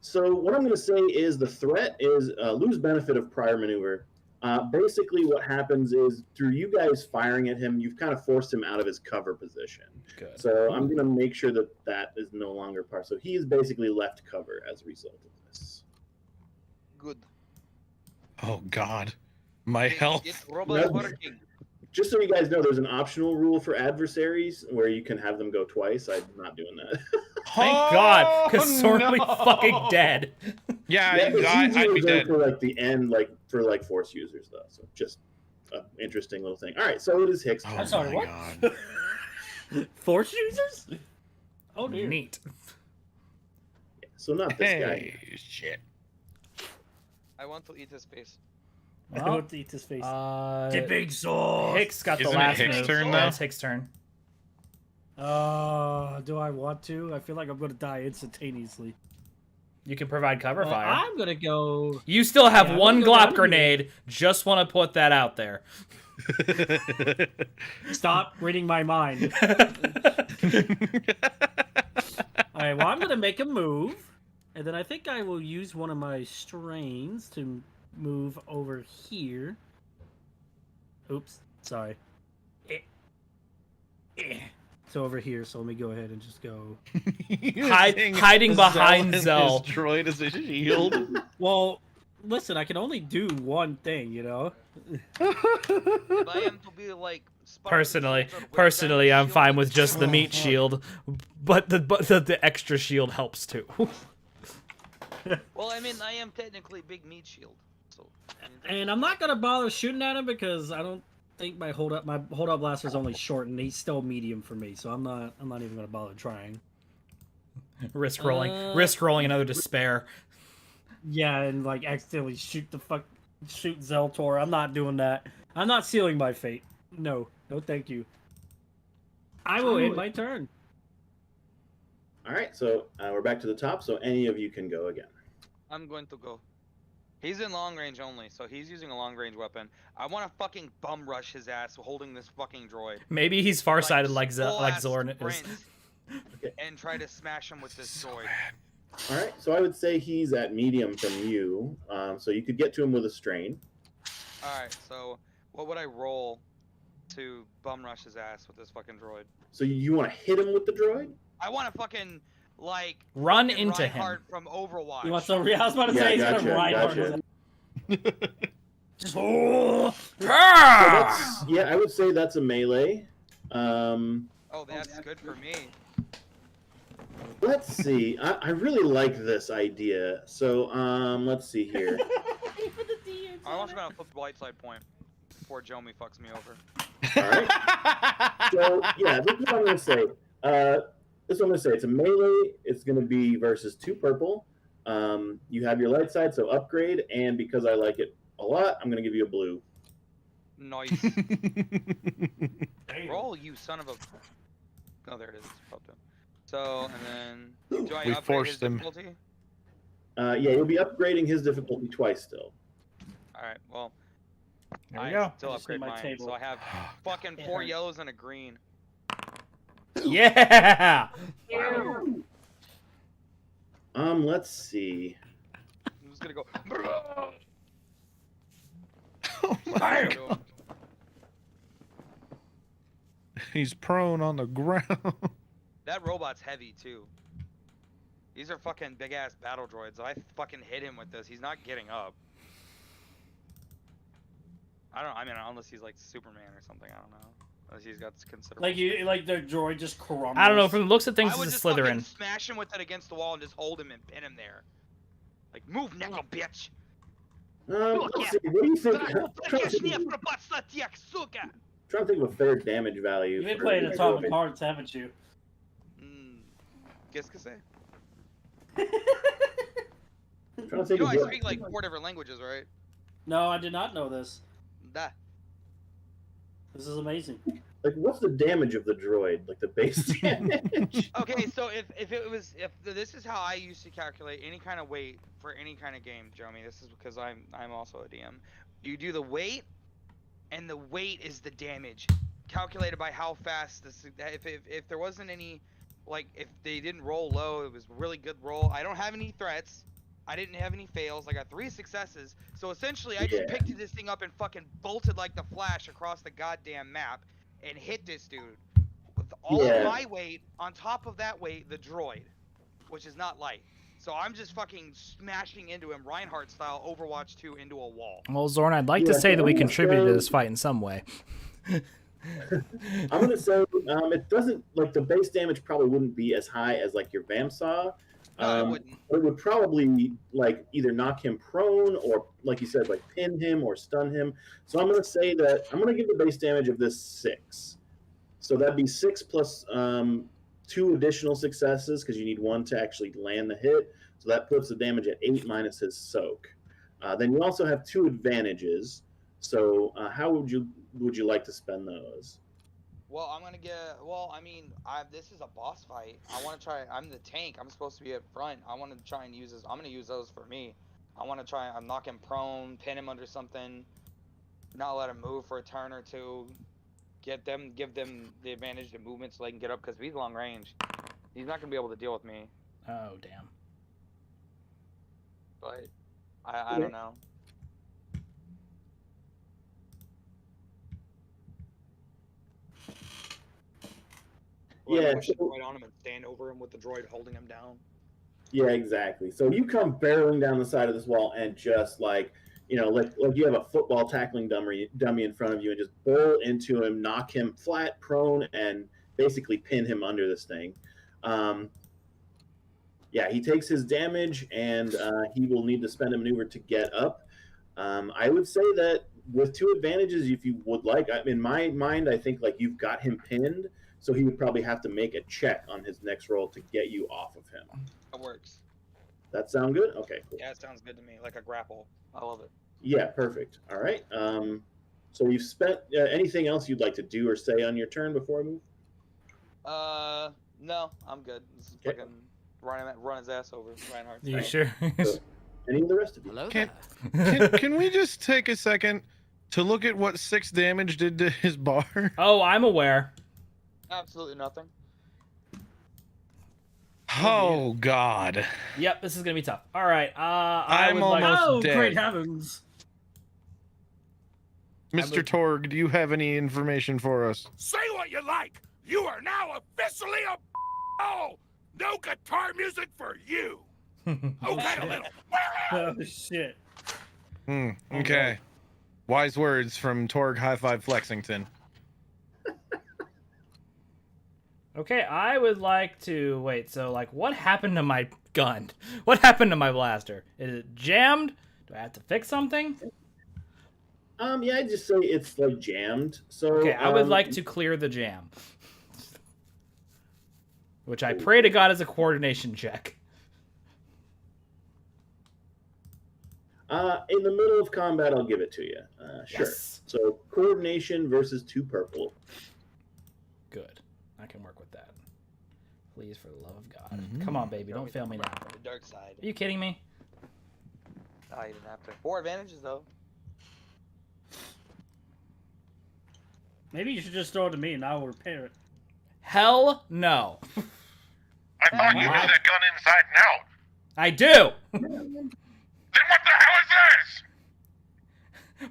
So what I'm going to say is the threat is lose benefit of prior maneuver. Basically, what happens is through you guys firing at him, you've kind of forced him out of his cover position. Good. So I'm going to make sure that that is no longer part. So he's basically left cover as a result of this. Good. Oh God, my health. It's robot No. working. Just so you guys know, there's an optional rule for adversaries where you can have them go twice. I'm not doing that. Thank God, Oh, because Zorn will be no. fucking dead. Yeah, Yeah, but I'd be reserved dead. for like the end, like for like force users though. So just an interesting little thing. All right, so it is Hicks. Oh I'm sorry, my what? God. Force users? Oh, dear. Neat. So not this guy. Hey, shit. I want to eat his face. I Well, want to eat his face. Dipping sauce. Hicks got the Isn't it last Hicks' move. turn, Yeah, though? it's Hicks' turn. Do I want to? I feel like I'm going to die instantaneously. You can provide cover fire. I'm going to go... You still have Yeah, I'm one gonna go down glop here. grenade. Just want to put that out there. Stop reading my mind. All right, well, I'm going to make a move. And then I think I will use one of my strains to move over here. Oops, sorry. So over here, so let me go ahead and just go... Hiding behind and Zell. Destroyed as a shield. Well, listen, I can only do one thing, you know? If I am to be like Spartan Personally, soldier with personally, giant I'm fine shield with and just the armor, meat shield, but the extra shield helps too. Well, I mean, I am technically big meat shield. So. And I'm not gonna bother shooting at him because I don't think my hold up blaster is only short and he's still medium for me, so I'm not even gonna bother trying. risk rolling another despair. Yeah, and like accidentally shoot Zeltor. I'm not doing that. I'm not sealing my fate. No, thank you. I will end my turn. All right, so we're back to the top. So any of you can go again. I'm going to go. He's in long range only, so he's using a long range weapon. I want to fucking bum rush his ass holding this fucking droid. Maybe he's farsighted like full-ass Zorn is. sprint Okay. And try to smash him with this droid. All right, so I would say he's at medium from you. So you could get to him with a strain. Alright, so what would I roll to bum rush his ass with this fucking droid? So you want to hit him with the droid? I want to fucking, like, Run fucking into him. Reinhardt from Overwatch. You want some? I was about to say he's gotcha, gonna ride gotcha. Oh, So Ah! that's, yeah, I would say that's a melee. Oh, that's good for me. Let's see. I really like this idea. So let's see here. I'm also gonna flip the light side point before Jomi fucks me over. All right. So yeah, this is what I'm gonna say. This is what I'm gonna say. It's a melee. It's gonna be versus 2 purple. You have your light side, so upgrade, and because I like it a lot, I'm gonna give you a blue. Nice. Roll, you son of a. Oh, there it is. It's popped up. So, and then do I We upgrade forced his him. difficulty? Yeah, you'll be upgrading his difficulty twice still. All right. Well, There we I go. still I just need upgrade my mine, table. so I have fucking 4 yellows and a green. Yeah. Let's see. I'm just gonna go. Oh my Go. He's prone on the ground. That robot's heavy too. These are fucking big ass battle droids. I fucking hit him with this. He's not getting up. I mean, unless he's like Superman or something. I don't know. Unless he's got considerable. Like the droid just crumbles. I don't know. From the looks of things, I would it's a just fucking Slytherin. smash him with it against the wall and just hold him and pin him there. Like, move now, bitch. Let's see, what do you think? Конечно, Trying to think of a fair damage value. You've been for playing the Atomic droid. Hearts, haven't you? Qu'est-ce que c'est? Trying to think You know, of I what- speak like 4 different languages, right? No, I did not know this. Da. This is amazing. Like, what's the damage of the droid? Like the base damage? Okay, so if this is how I used to calculate any kind of weight for any kind of game, Jeremy. This is because I'm also a DM. You do the weight, and the weight is the damage, calculated by how fast this. If there wasn't any, like if they didn't roll low, it was a really good roll. I don't have any threats. I didn't have any fails. I got 3 successes. So essentially, I just Yeah. picked this thing up and fucking bolted like the Flash across the goddamn map and hit this dude with all Yeah. of my weight on top of that weight, the droid, which is not light. So I'm just fucking smashing into him, Reinhardt style, Overwatch 2 into a wall. Well, Zorn, I'd like to Yeah, say that we I'm gonna contributed to say- this fight in some way. I'm gonna say it doesn't like the base damage probably wouldn't be as high as like your Vamsaw. No, it wouldn't. But it would probably like either knock him prone or, like you said, like pin him or stun him. So I'm gonna say that I'm gonna give the base damage of this 6. So that'd be 6 plus 2 additional successes because you need 1 to actually land the hit. So that puts the damage at 8 minus his soak. Then you also have 2 advantages. So how would you like to spend those? Well, I'm gonna get. Well, I mean, this is a boss fight. I want to try. I'm the tank. I'm supposed to be up front. I want to try and use this. I'm gonna use those for me. I want to try. I'm knock him prone, pin him under something, not let him move for a turn or 2. Give them the advantage to movement so they can get up because he's long range. He's not gonna be able to deal with me. Oh, damn. But I don't know. Or Yeah, push the so- droid on him and stand over him with the droid holding him down. Yeah, exactly. So you come barreling down the side of this wall and just like you have a football tackling dummy in front of you and just bowl into him, knock him flat, prone, and basically pin him under this thing. Yeah, he takes his damage and he will need to spend a maneuver to get up. I would say that with 2 advantages, if you would like, in my mind, I think like you've got him pinned, so he would probably have to make a check on his next roll to get you off of him. That works. That sound good? Okay, cool. Yeah, it sounds good to me. Like a grapple. I love it. Yeah, perfect. All right. So you've spent anything else you'd like to do or say on your turn before I move? No, I'm good. This is Okay. fucking run his ass over, Reinhardt. You style. sure? Any of the rest of you? Hello Can- there. Can we just take a second to look at what 6 damage did to his bar? Oh, I'm aware. Absolutely nothing. Oh God. Yep, this is gonna be tough. All right. I I'm would like. almost Oh, dead. great heavens! Mr. Torg, do you have any information for us? Say what you like. You are now officially a. Oh, no guitar music for you. Okay, a little. Oh shit! Okay. Wise words from Torg High Five Flexington. Okay, I would like to wait. So, like, what happened to my gun? What happened to my blaster? Is it jammed? Do I have to fix something? Yeah, I'd just say it's like jammed. So Okay, I would like to clear the jam, which I pray to God is a coordination check. In the middle of combat, I'll give it to you. Sure. Yes. So coordination versus 2 purple. Good. I can work with that. Please, for the love of God. Come on, baby. Don't fail me now. From the dark side. Are you kidding me? Oh, you didn't have to. 4 advantages though. Maybe you should just throw it to me and I'll repair it. Hell no. I thought you knew Wow. the gun inside and out. I do. Then what the hell is this?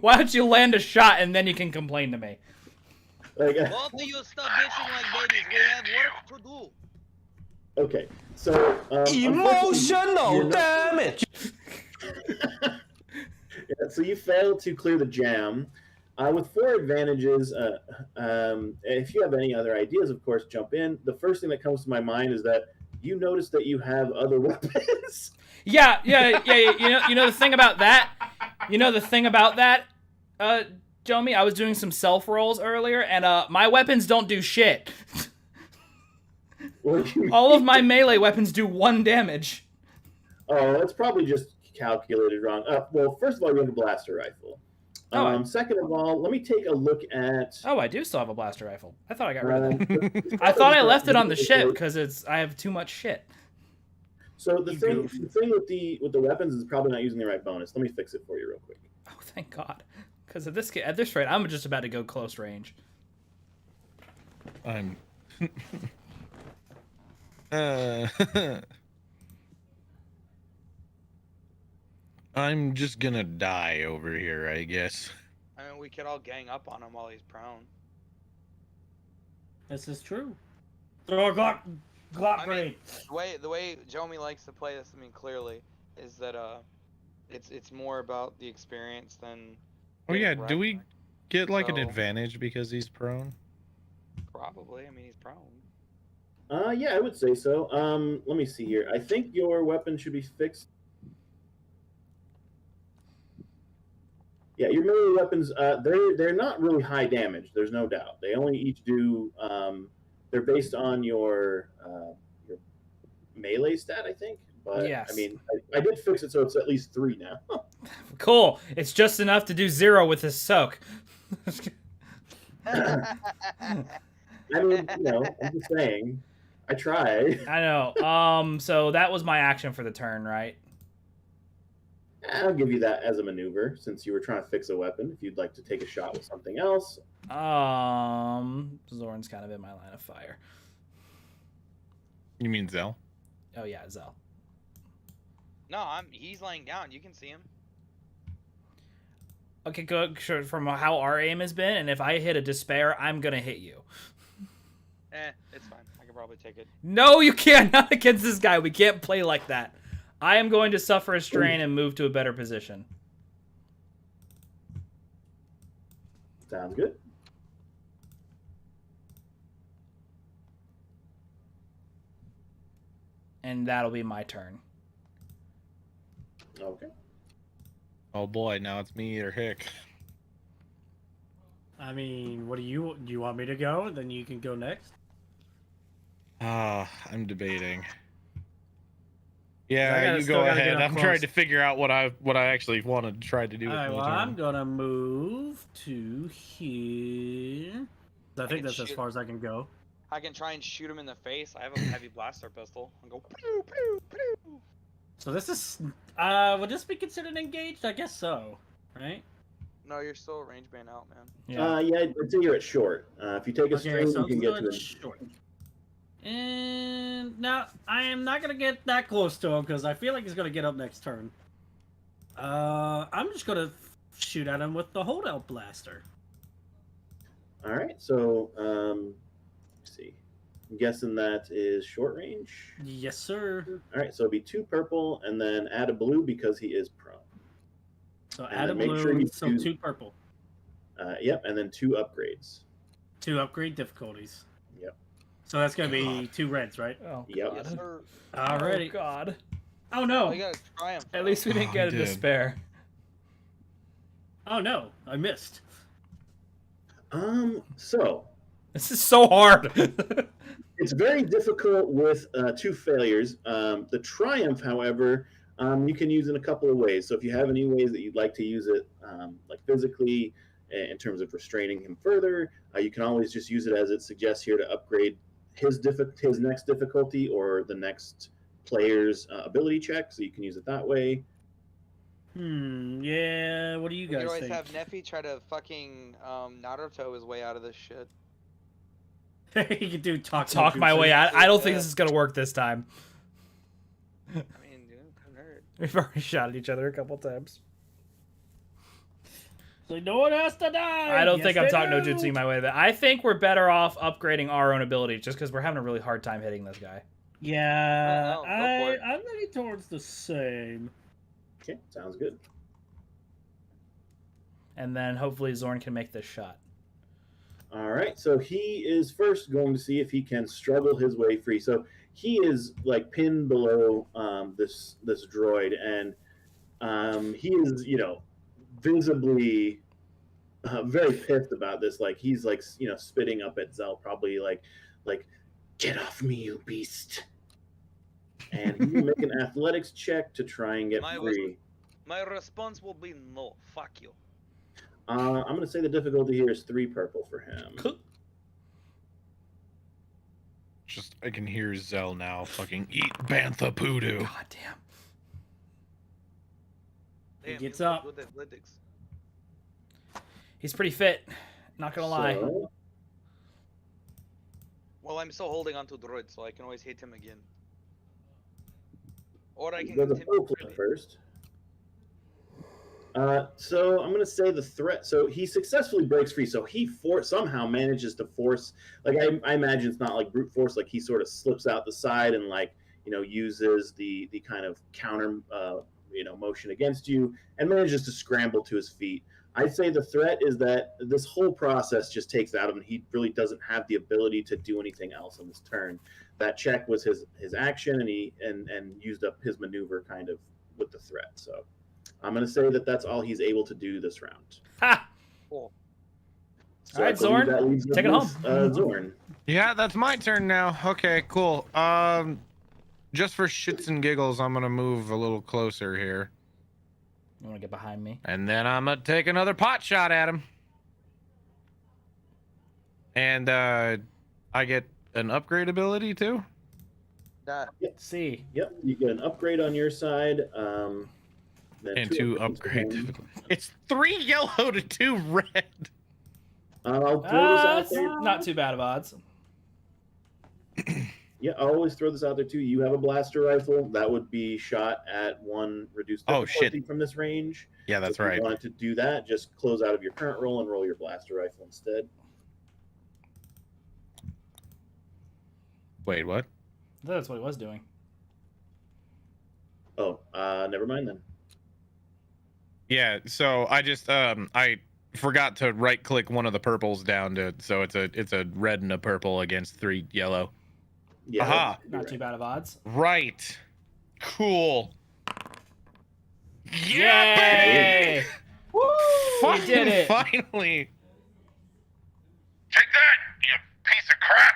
Why don't you land a shot and then you can complain to me? Like, Both of you stop bitching like babies. We have work to do. okay, so Emotional damage. Yeah, so you failed to clear the jam. With 4 advantages, if you have any other ideas, of course, jump in. The first thing that comes to my mind is that you notice that you have other weapons. Yeah. You know the thing about that. Jomi, I was doing some self rolls earlier, and my weapons don't do shit. What do you All of mean? my melee weapons do 1 damage. Oh, it's probably just calculated wrong. Well, first of all, you have a blaster rifle. Second of all, let me take a look at. Oh, I do still have a blaster rifle. I thought I got rid of that. I thought I left it on the ship because I have too much shit. So the thing with the weapons is probably not using the right bonus. Let me fix it for you real quick. Oh, thank God. Because at this rate, I'm just about to go close range. I'm. I'm just gonna die over here, I guess. I mean, we could all gang up on him while he's prone. This is true. Throw a Glock I mean, grenade. the way Jomi likes to play this, I mean, clearly, is that it's more about the experience than. Oh yeah, getting do we wrecked. get like an So- advantage because he's prone? Probably. I mean, he's prone. Yeah, I would say so. Let me see here. I think your weapon should be fixed. Yeah, your melee weapons, they're not really high damage. There's no doubt. They only each do. They're based on your melee stat, I think. But Yes. I mean, I did fix it so it's at least 3 now. Cool. It's just enough to do 0 with this soak. I mean, I'm just saying. I tried. I know. So that was my action for the turn, right? I'll give you that as a maneuver since you were trying to fix a weapon. If you'd like to take a shot with something else. Zorn's kind of in my line of fire. You mean Zell? Oh yeah, Zell. No, he's laying down. You can see him. Okay, good. Sure, from how our aim has been, and if I hit a despair, I'm gonna hit you. It's fine. I can probably take it. No, you can't. Not against this guy. We can't play like that. I am going to suffer a strain and move to a better position. Sounds good. And that'll be my turn. Okay. Oh boy, now it's me or Hick. I mean, what do you want me to go? Then you can go next. I'm debating. I Yeah, gotta- you still go gotta get ahead. up I'm trying close. to figure out what I actually wanted to try to do with Alright, my well, turn. I'm gonna move to here. I think can that's as shoot. far as I can go. I can try and shoot him in the face. I have a heavy blaster pistol. And go pew pew pew. So this is, would this be considered engaged? I guess so, right? No, you're still range band out, man. Yeah. Yeah, I'd say you're at short. If you take a Okay, string, so you can get to it's it. short. And now I am not gonna get that close to him because I feel like he's gonna get up next turn. I'm just gonna shoot at him with the holdout blaster. All right, so let's see. I'm guessing that is short range. Yes, sir. All right, so it'll be 2 purple and then add a blue because he is prone. So And add a then make blue, sure you so do- 2 purple. Yep, and then 2 upgrades. 2 upgrade difficulties. Yep. So that's gonna be 2 reds, right? Oh Yep. God. Yes, sir. Alrighty. Oh God. Oh Oh, no! you got a triumph. At least we didn't Oh, get a I did. despair. Oh no! I missed. So This is so hard. it's very difficult with 2 failures. The triumph, however, you can use in a couple of ways. So if you have any ways that you'd like to use it, like physically, in terms of restraining him further, you can always just use it as it suggests here to upgrade his next difficulty or the next player's ability check. So you can use it that way. Yeah. What do you We could guys always think? have Neffy try to fucking Naruto his way out of this shit. You can do talk My jutsu. way out. I don't think Yeah. this is gonna work this time. I mean, dude, I'm hurt. We've already shot at each other a couple times. So no one has to die. I don't Yes, think I'm they talking no do. jutsu my way. But I think we're better off upgrading our own abilities just because we're having a really hard time hitting this guy. Yeah, Oh, no, go for it. I'm leaning towards the same. Okay, sounds good. And then hopefully Zorn can make this shot. All right, so he is first going to see if he can struggle his way free. So he is like pinned below this droid, and he is, visibly very pissed about this. Like he's like spitting up at Zell, probably like get off me, you beast. And he will make an athletics check to try and get free. My response will be no. Fuck you. I'm going to say the difficulty here is 3 purple for him. Just, I can hear Zell now fucking eat Bantha Poodoo. God damn. He Damn, gets you got up. good athletics. He's pretty fit. Not gonna lie. So, Well, I'm still holding on to droid, so I can always hit him again. Or I can there's a continue purple freely. first. So I'm going to say the threat. So he successfully breaks free. So he somehow manages to force. Like I imagine it's not like brute force. Like he sort of slips out the side and uses the kind of counter motion against you and manages to scramble to his feet. I'd say the threat is that this whole process just takes out of him. He really doesn't have the ability to do anything else on this turn. That check was his action, and he used up his maneuver kind of with the threat. So I'm going to say that that's all he's able to do this round. Ha! Cool. So All right, I believe Zorn, that leaves take it us, home. Zorn. Yeah, that's my turn now. Okay, cool. Just for shits and giggles, I'm gonna move a little closer here. You want to get behind me? And then I'm gonna take another pot shot at him. And I get an upgrade ability too? See. Yep, you get an upgrade on your side. Then And 2 2 upgrades upgrade. to him. It's 3 yellow to 2 red. I'll throw this out It's there. not too bad of odds. Yeah, I'll always throw this out there too. You have a blaster rifle that would be shot at 1 reduced Oh, difficulty shit. from this range. Yeah, that's If you right. wanted to do that, just close out of your current roll and roll your blaster rifle instead. Wait, what? That's what he was doing. Oh, never mind then. Yeah, so I just I forgot to right click one of the purples down to so it's a red and a purple against 3 yellow. Yeah, Aha. you're Not right. too bad of odds. Right. Cool. Yeah, Yay! baby! Woo! We did it. Finally. Take that, you piece of crap!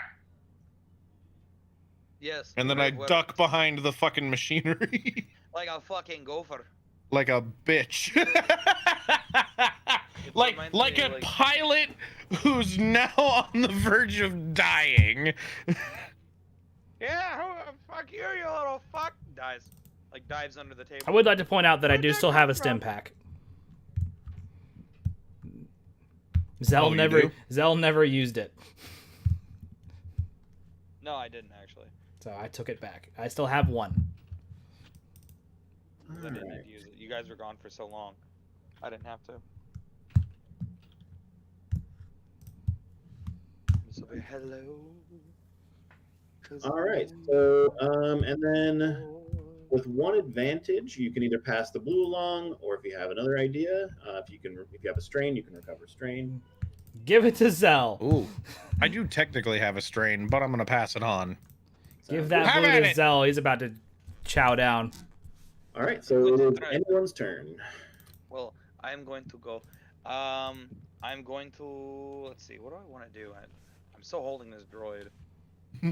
Yes. And then I great work. duck behind the fucking machinery like a fucking gopher. like a bitch. like reminds like me a of, like- pilot who's now on the verge of dying. Yeah, fuck you, you little fuck. Dies. Like dives under the table. I would like to point out that I do Where'd that still have come a stim from? pack. Zell Oh, you never do? Zell never used it. No, I didn't actually. So I took it back. I still have one. 'Cause I didn't Alright. use it. You guys were gone for so long. I didn't have to. This will be hello. All right. So, and then with 1 advantage, you can either pass the blue along, or if you have another idea, if you have a strain, you can recover strain. Give it to Zell. Ooh. I do technically have a strain, but I'm gonna pass it on. Give that Have blue at to it. Zell. He's about to chow down. All right. So it is anyone's turn. Well, I'm going to go. I'm going to. Let's see. What do I want to do? I'm still holding this droid.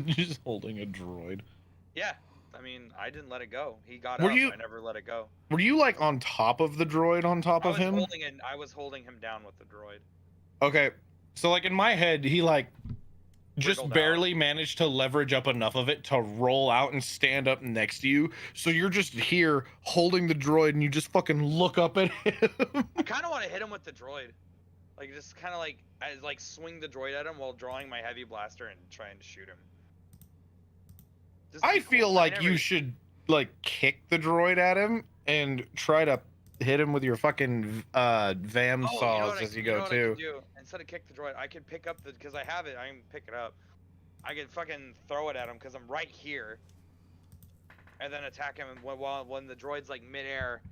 Just holding a droid. Yeah. I mean, I didn't let it go. He got Were up. you- I never let it go. Were you like on top of the droid on top of him? I was holding him down with the droid. Okay. So like in my head, he like just Wriggled barely managed to leverage up enough of it to roll out and stand up next to you. So you're just here holding the droid and you just fucking look up at him. I kind of want to hit him with the droid. Like, just kind of like swing the droid at him while drawing my heavy blaster and trying to shoot him. Just to I be cool. feel like never- you should like kick the droid at him and try to hit him with your fucking vam Oh, saws as you go I too. could do? Instead of kick the droid, I could pick up the, because I have it, I can pick it up. I could fucking throw it at him because I'm right here. And then attack him when the droid's like midair.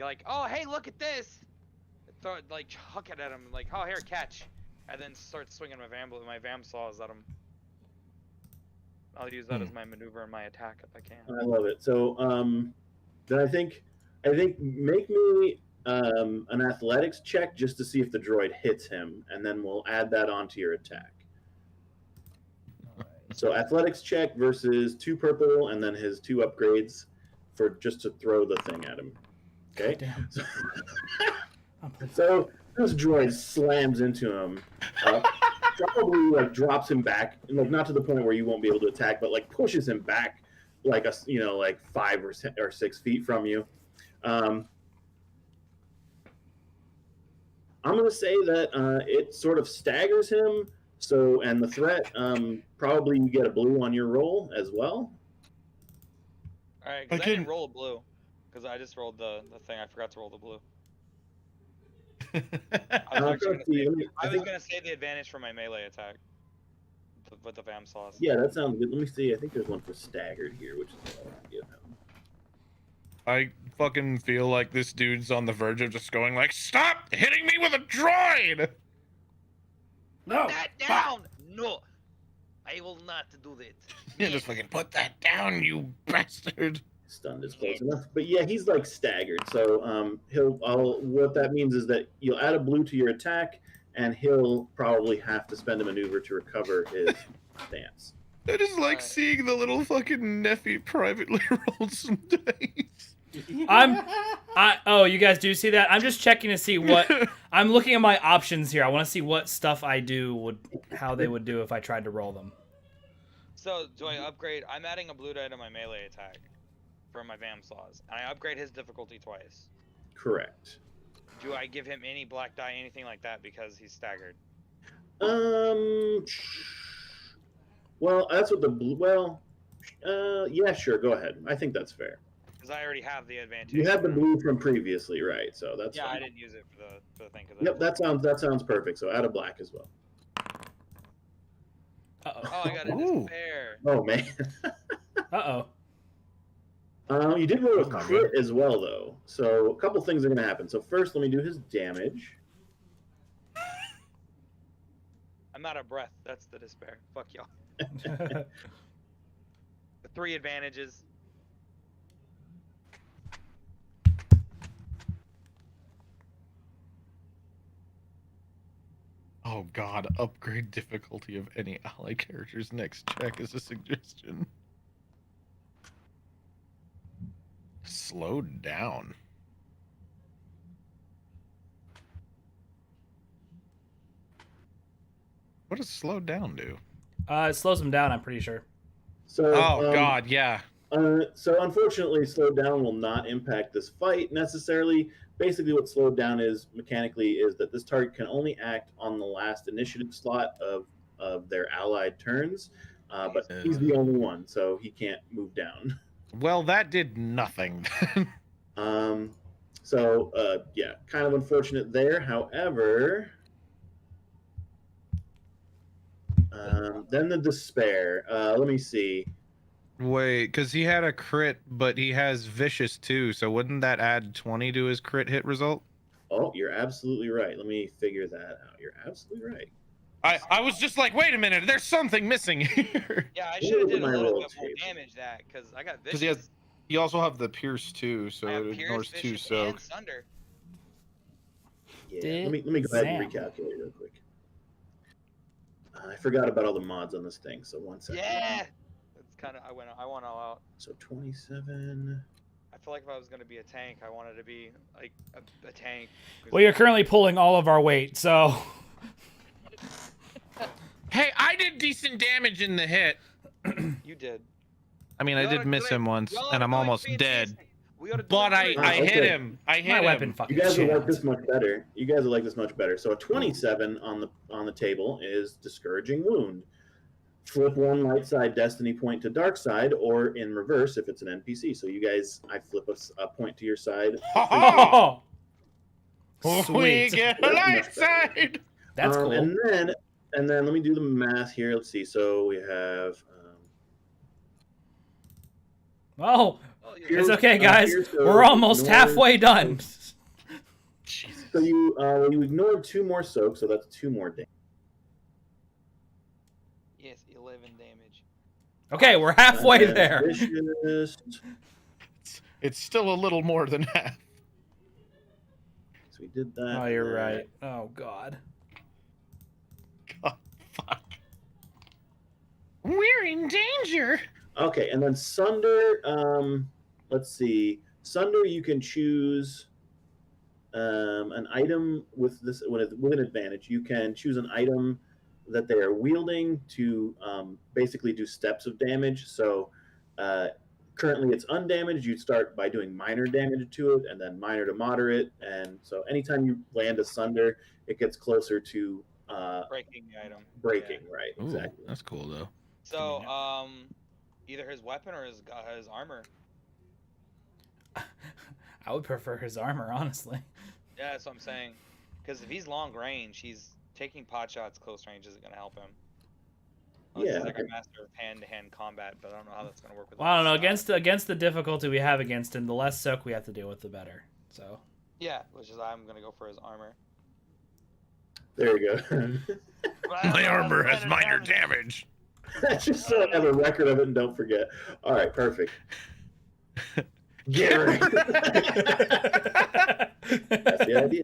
Like, oh, hey, look at this! Throw it, like, huck it at him, like, oh, here, catch. And then start swinging my vam saws at him. I'll use that as my maneuver and my attack if I can. I love it. So, then I think make me an athletics check just to see if the droid hits him, and then we'll add that onto your attack. So athletics check versus 2 purple, and then his 2 upgrades for just to throw the thing at him. Okay. So this droid slams into him, probably like drops him back, like not to the point where you won't be able to attack, but like pushes him back like like 5 or 6 feet from you. I'm gonna say that it sort of staggers him. So, and the threat, probably you get a blue on your roll as well. Alright, because I didn't roll a blue. Because I just rolled the thing. I forgot to roll the blue. I was gonna say the advantage for my melee attack. With the vam sauce. Yeah, that sounds good. Let me see. I think there's one for staggered here, which is what I'll give him. I fucking feel like this dude's on the verge of just going like, stop hitting me with a droid! No! Put that down! No! I will not do that. Yeah, just fucking put that down, you bastard! Stunned is close enough. But yeah, he's like staggered. So what that means is that you'll add a blue to your attack, and he'll probably have to spend a maneuver to recover his stance. That is like seeing the little fucking Neffy privately roll some dice. Oh, you guys do see that? I'm just checking to see what I'm looking at my options here. I want to see what stuff I do how they would do if I tried to roll them. So do I upgrade? I'm adding a blue die to my melee attack for my vam saws. And I upgrade his difficulty twice. Correct. Do I give him any black die, anything like that, because he's staggered? Well, that's what the blue. Well, yeah, sure. Go ahead. I think that's fair. Because I already have the advantage. You had the blue from previously, right? So that's yeah. fine. I didn't use it for the thing. Yep, that sounds perfect. So add a black as well. Uh-oh. Oh, I got a despair. Oh man. Uh-oh. You did roll a crit as well, though. So a couple things are going to happen. So first, let me do his damage. I'm out of breath. That's the despair. Fuck y'all. The 3 advantages. Oh god, upgrade difficulty of any ally character's next check is a suggestion. Slow down. What does slow down do? It slows them down, I'm pretty sure. So, god, yeah. So unfortunately, slowed down will not impact this fight necessarily. Basically, what slowed down is mechanically is that this target can only act on the last initiative slot of their allied turns, but he's the only one, so he can't move down. Well, that did nothing. So yeah, kind of unfortunate there. However, then the despair. Let me see. Wait, because he had a crit, but he has vicious too, so wouldn't that add 20 to his crit hit result? Oh, you're absolutely right. Let me figure that out. You're absolutely right. I was just like, wait a minute, there's something missing here. Yeah, I should have did a little bit more damage that, because I got vicious. Because you also have the pierce too, so it ignores 2 soak. Yeah, let me go ahead and recalculate real quick. I forgot about all the mods on this thing, so 1 second. Yeah! It's kind of, I went all out. So 27. I feel like if I was going to be a tank, I wanted to be like a tank. Well, you're currently pulling all of our weight, so... Hey, I did decent damage in the hit. You did. I mean, I did miss him once, and I'm almost dead. But I hit him. I hit him. You guys will like this much better. You guys will like this much better. So a 27 on the table is discouraging wound. flip one light side destiny point to dark side, or in reverse if it's an NPC. So you guys, I flip a point to your side. Oh, We sweet. get a light side. That's cool. And then let me do the math here. Let's see. So we have. Oh, Oh, yeah. it's okay, guys. So We're almost halfway done. So you ignored 2 more soaks, so that's 2 more damage. Yes, 11 damage. Okay, we're halfway And there. vicious. It's still a little more than half. So we did that. Oh, and you're then- right. Oh, God. God, fuck. We're in danger. Okay, and then Sunder. Let's see. Sunder, you can choose an item with an advantage. You can choose an item that they are wielding to basically do steps of damage. So currently it's undamaged. You start by doing minor damage to it, and then minor to moderate. And so anytime you land a Sunder, it gets closer to Breaking the item. breaking. Yeah. Right, Ooh, exactly. that's cool though. So, either his weapon or his armor. I would prefer his armor, honestly. Yeah, that's what I'm saying. Because if he's long range, he's taking pot shots close range isn't going to help him. Unless Yeah, he's like okay. a master of hand-to-hand combat, but I don't know how that's going to work with. Well, I don't know. Against Against the difficulty we have against him, the less soak we have to deal with, the better. So. Yeah, which is I'm going to go for his armor. There you go. My armor has minor damage. Just so I have a record of it and don't forget. All right, perfect. Get ready. That's the idea.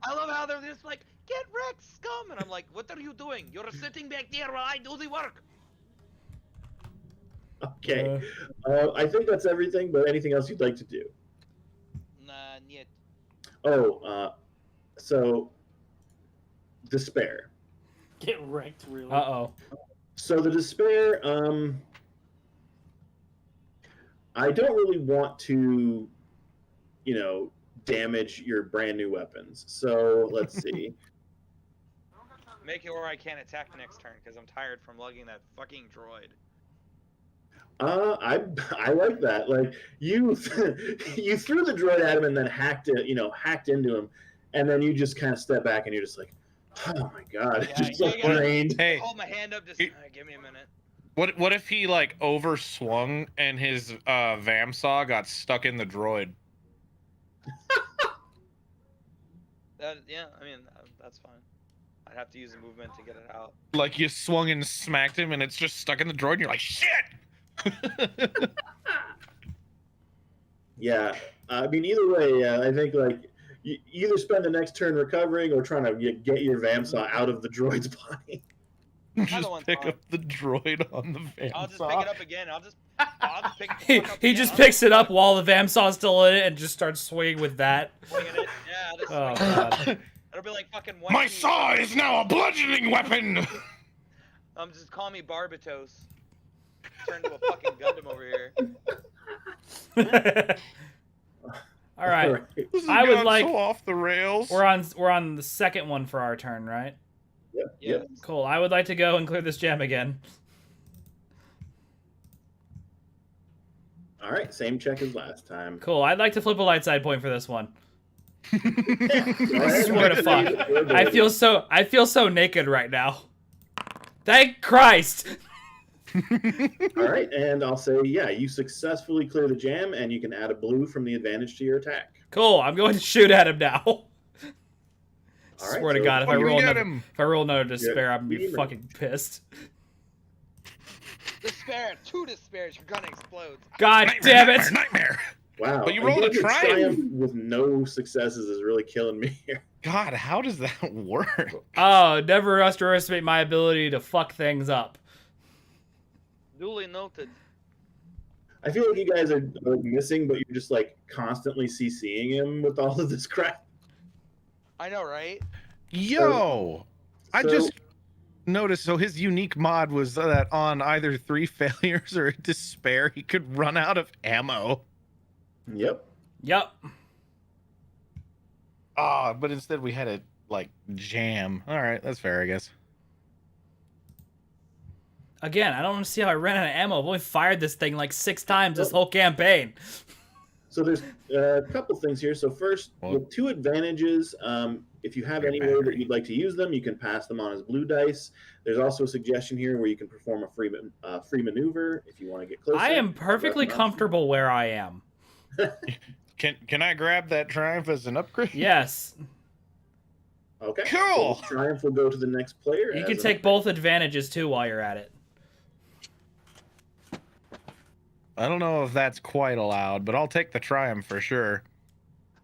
I love how they're just like, get wrecked, scum! And I'm like, what are you doing? You're sitting back there while I do the work. Okay. I think that's everything, but anything else you'd like to do? Nah, yet. Oh, so despair. Get wrecked, really. Uh-oh. So the despair, I don't really want to, damage your brand new weapons. So let's see. Make it where I can't attack next turn, because I'm tired from lugging that fucking droid. I like that. Like you threw the droid at him and then hacked into him, and then you just kind of step back and you're just like, oh my god, Yeah, just so you gotta- drained. Hey, Hold my hand up, just give me a minute. what if he like overswung and his Vamsaw got stuck in the droid? That's fine. I'd have to use a movement to get it out. Like you swung and smacked him and it's just stuck in the droid and you're like, shit! Yeah, I mean, either way, I think like you either spend the next turn recovering or trying to get your Vamsaw out of the droid's body. Just one's pick fine. up the droid on the Vamsaw. I'll just pick it up again. I'll just pick the He, fuck up he again. just I'll picks it up while the Vamsaw's still in it and just starts swinging with that. swing it. Yeah, I'll just Oh, swing it. God. It'll be like fucking one. My piece. saw is now a bludgeoning weapon! Just call me Barbatos. Turn to a fucking Gundam over here. All right. This has I would gone like- so off the rails. We're on the second one for our turn, right? Yep. Yeah. Yep. Cool. I would like to go and clear this gem again. All right, same check as last time. Cool. I'd like to flip a light side point for this one. Go ahead. Swear to fuck. I feel so naked right now. Thank Christ. All right, and I'll say, yeah, you successfully clear the jam, and you can add a blue from the advantage to your attack. Cool. I'm going to shoot at him now. All right, Swear to so- God, if Oh, I you roll get another, him. if I roll another despair, I'm gonna be demon. fucking pissed. Despair, 2 despairs, your gun explodes. God Nightmare, damn it! nightmare, nightmare. Wow, But you rolled a again, the triumph. with no successes is really killing me here. God, how does that work? Oh, never underestimate my ability to fuck things up. Duly noted. I feel like you guys are like, missing, but you're just like constantly CCing him with all of this crap. I know, right? Yo, I So- just noticed. So his unique mod was that on either 3 failures or a despair, he could run out of ammo. Yep. Yep. Ah, but instead we had it like jam. All right, that's fair, I guess. Again, I don't want to see how I ran out of ammo. I've only fired this thing like 6 times this whole campaign. So there's a couple things here. So first, with 2 advantages, if you have any way that you'd like to use them, you can pass them on as blue dice. There's also a suggestion here where you can perform a free maneuver if you want to get closer. I am perfectly comfortable where I am. Can I grab that Triumph as an upgrade? Yes. Okay. Cool. So Triumph will go to the next player. You can take both advantages too while you're at it. I don't know if that's quite allowed, but I'll take the Triumph for sure.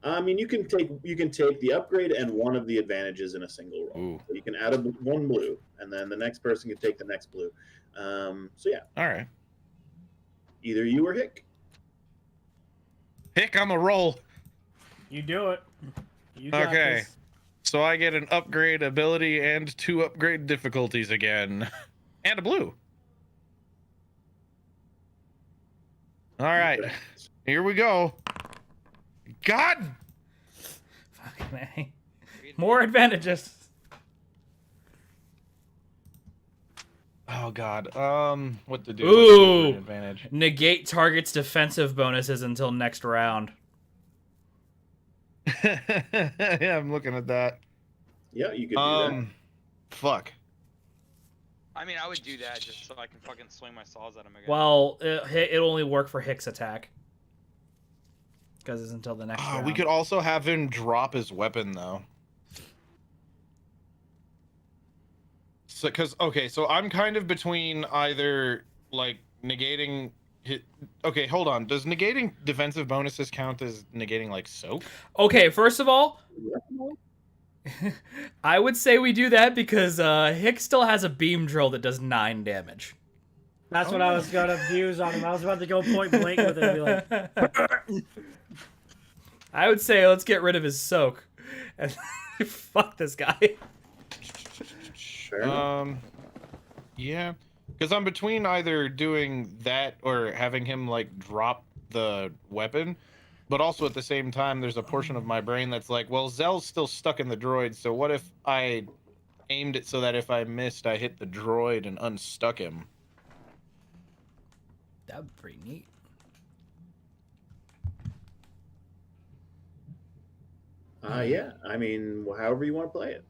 I mean, you can take the upgrade and one of the advantages in a single roll. Ooh. So you can add one blue, and then the next person can take the next blue. So yeah. All right. Either you or Hick. Hick, I'm a roll. You do it. You got Okay. this. So I get an upgrade ability and 2 upgrade difficulties again. And a blue. All right. Here we go. God! Fucking A. More advantages. Oh God. What to do? Ooh. What's the advantage? Negate target's defensive bonuses until next round. Yeah, I'm looking at that. Yeah, you could do that. Fuck. I mean, I would do that just so I can fucking swing my saws at him again. Well, it'll only work for Hick's attack. Because it's until the next round. We could also have him drop his weapon, though. So, so I'm kind of between either, like, negating... Okay, hold on. Does negating defensive bonuses count as negating, like, soak? Okay, first of all... I would say we do that because Hick still has a beam drill that does 9 damage. That's what I was gonna use on him. I was about to go point blank with it and be like... I would say let's get rid of his soak. And fuck this guy. Sure. Yeah. Because I'm between either doing that or having him, like, drop the weapon. But also at the same time, there's a portion of my brain that's like, well, Zell's still stuck in the droid, so what if I aimed it so that if I missed, I hit the droid and unstuck him? That'd be pretty neat. Yeah. I mean, however you want to play it.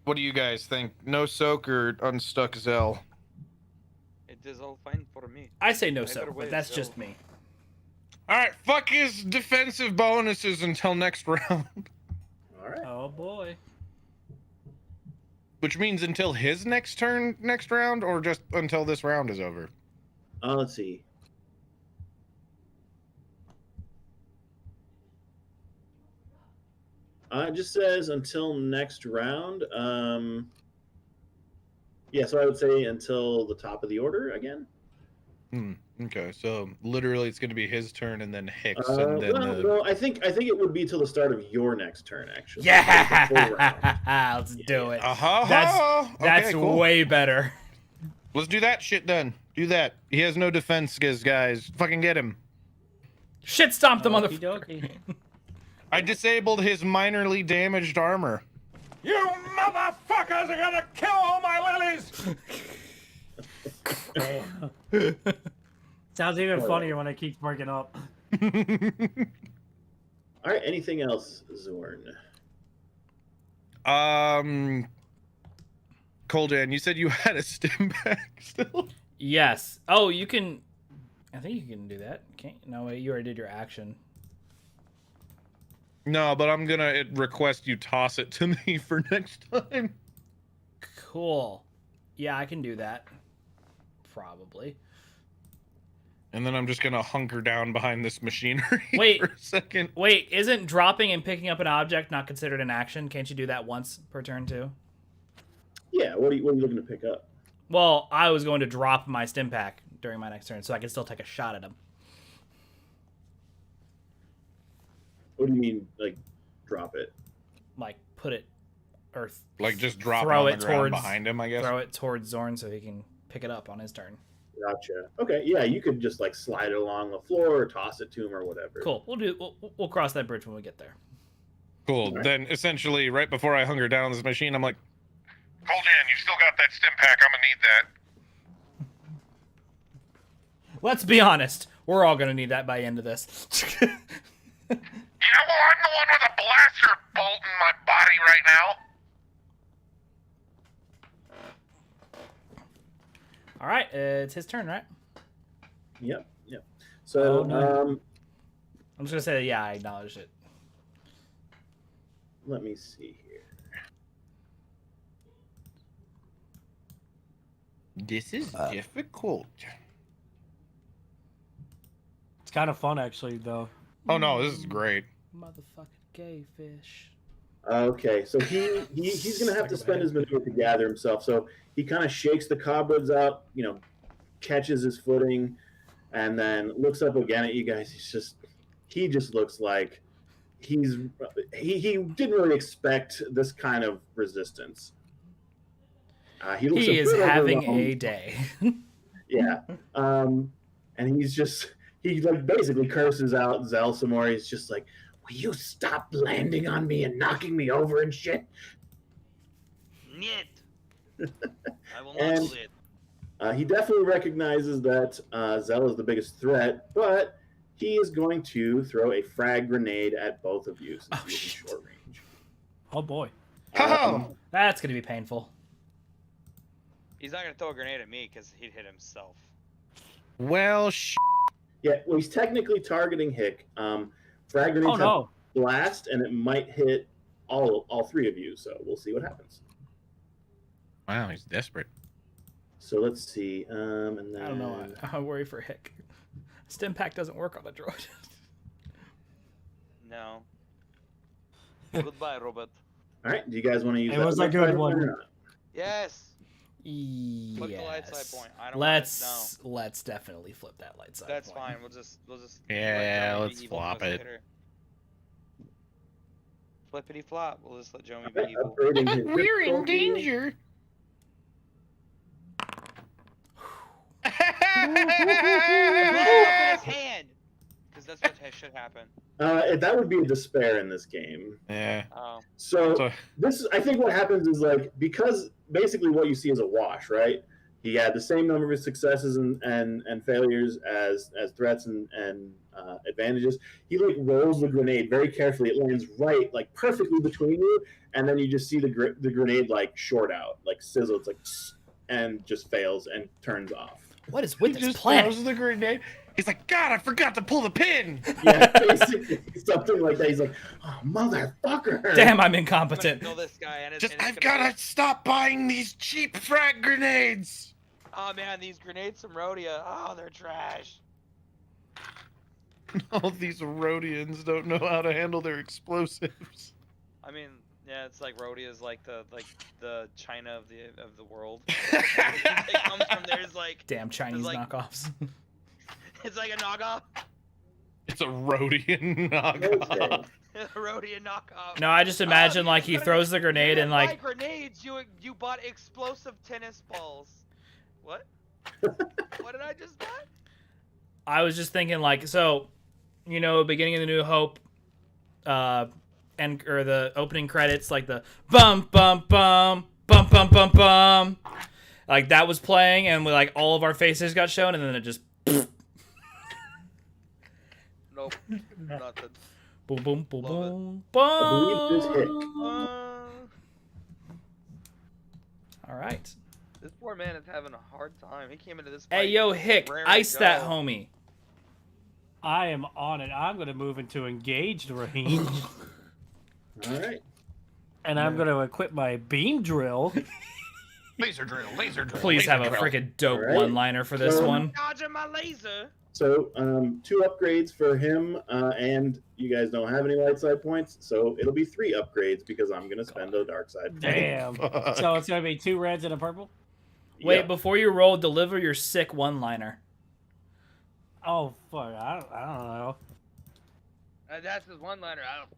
What do you guys think? No soak or unstuck Zell? It is all fine for me. I say no Either soak, way, but that's so- just me. All right, fuck his defensive bonuses until next round. All right. Oh boy. Which means until his next turn next round, or just until this round is over? Let's see. It just says until next round. Yeah, so I would say until the top of the order again. Okay, so literally it's going to be his turn and then Hicks, and then No, I think it would be till the start of your next turn, actually. Yeah, The full round. let's do it. Okay, That's cool. way better. Let's do that shit then. Do that. He has no defense, guys. Fucking get him. Shit stomped the Okie motherfucker. dokie. I disabled his minorly damaged armor. You motherfuckers are gonna kill all my lilies! Sounds even funnier when it keeps breaking up. All right. Anything else, Zorn? Coljan, you said you had a stim pack still? Yes. Oh, you can... I think you can do that. Can't... No, wait, you already did your action. No, but I'm gonna request you toss it to me for next time. Cool. Yeah, I can do that. Probably. And then I'm just gonna hunker down behind this machinery Wait. for a second. Wait, isn't dropping and picking up an object not considered an action? Can't you do that once per turn too? Yeah. What are you looking to pick up? Well, I was going to drop my stim pack during my next turn, so I can still take a shot at him. What do you mean, like, drop it? Like, put it... Or Like just drop it throw on it the ground towards... behind him, I guess. Throw it towards Zorn so he can pick it up on his turn. Gotcha. Okay. Yeah, you could just like slide it along the floor or toss it to him or whatever. Cool. We'll cross that bridge when we get there. Cool. Alright. Then essentially, right before I hunker down this machine, I'm like, Coljan, you still got that stim pack. I'm gonna need that. Let's be honest. We're all gonna need that by the end of this. You know what? I'm the one with a blaster bolt in my body right now. All right, it's his turn, right? Yep. So, I'm just gonna say, yeah, I acknowledge it. let me see here. This is difficult. It's kind of fun, actually, though. Oh no, this is great. Motherfucking gay fish. Okay, so he's gonna have to spend his maneuver to gather himself. So he kind of shakes the cobwebs out, catches his footing, and then looks up again at you guys. He just looks like he didn't really expect this kind of resistance. He is having a day. Yeah, and he basically curses out Zell some more. He's just like, "Will you stop landing on me and knocking me over and shit?" Niet. I will not And- do it. He definitely recognizes that Zell is the biggest threat, but he is going to throw a frag grenade at both of you since he's in short range. Oh boy. Oh, That's gonna be painful. He's not gonna throw a grenade at me because he'd hit himself. well, Yeah, well, he's technically targeting Hick. Frag grenades Oh no. have blast, and it might hit all three of you. So we'll see what happens. wow, he's desperate. So let's see. And then I don't know. I worry for Hick. Stim pack doesn't work on a droid. No. Goodbye, Robert. All right, do you guys want to use? It that was a light good side one. or not? Yes. Flip the light Yes. side point. I don't Let's definitely flip that light side. That's point. fine. We'll just. Yeah, let Joey let's be evil flop and it. hit her. Flippity flop. We'll just let Joey All be right, evil. upgrading his We're in difficulty. danger. Blow up in his hand. Because that's what should happen. That would be a despair in this game. Yeah. Oh. So I think what happens is because basically what you see is a wash, right? He had the same number of successes and failures as threats and advantages. He rolls the grenade very carefully. It lands right perfectly between you, and then you just see the grenade short out, sizzle. It's and just fails and turns off. What is with He this just planet? throws the grenade. He's like, God, I forgot to pull the pin. Yeah, basically something like that. He's like, oh motherfucker! Damn, I'm I'm gonna incompetent. kill this guy and Just, and it's I've gonna got to stop buying these cheap frag grenades. Oh man, these grenades from Rhodia. Oh, they're trash. All these Rhodians don't know how to handle their explosives. I mean, yeah, it's like Rhodia's like the China of the world. It comes from there's Damn Chinese like- knockoffs. it's like a knockoff. It's a Rhodian knockoff. Okay. Rhodia knockoff. No, I just imagine he you throws the grenade you and didn't buy grenades. You bought explosive tennis balls. What? What did I just buy? I was just thinking so, beginning of the New Hope, or the opening credits, the bum bum bum bum bum bum bum, that was playing, and all of our faces got shown, and then it just Nope, nothing. boom boom boom Love it. boom I believe this hit. All right. This poor man is having a hard time. He came into this. Hey fight yo, Hick, raring to ice that go. homie. I am on it. I'm going to move into engaged range, All right. and I'm going to equip my beam drill. Laser drill, laser drill. Please laser have a drill. freaking dope All right. one-liner for this So- one. Dodging my laser. So 2 upgrades for him, and you guys don't have any light side points, so it'll be 3 upgrades because I'm gonna spend a dark side point. Damn. Fuck. So it's going to be 2 reds and a purple? Wait, Yep. before you roll, deliver your sick one-liner. Oh, fuck. I don't know. That's his one liner. I don't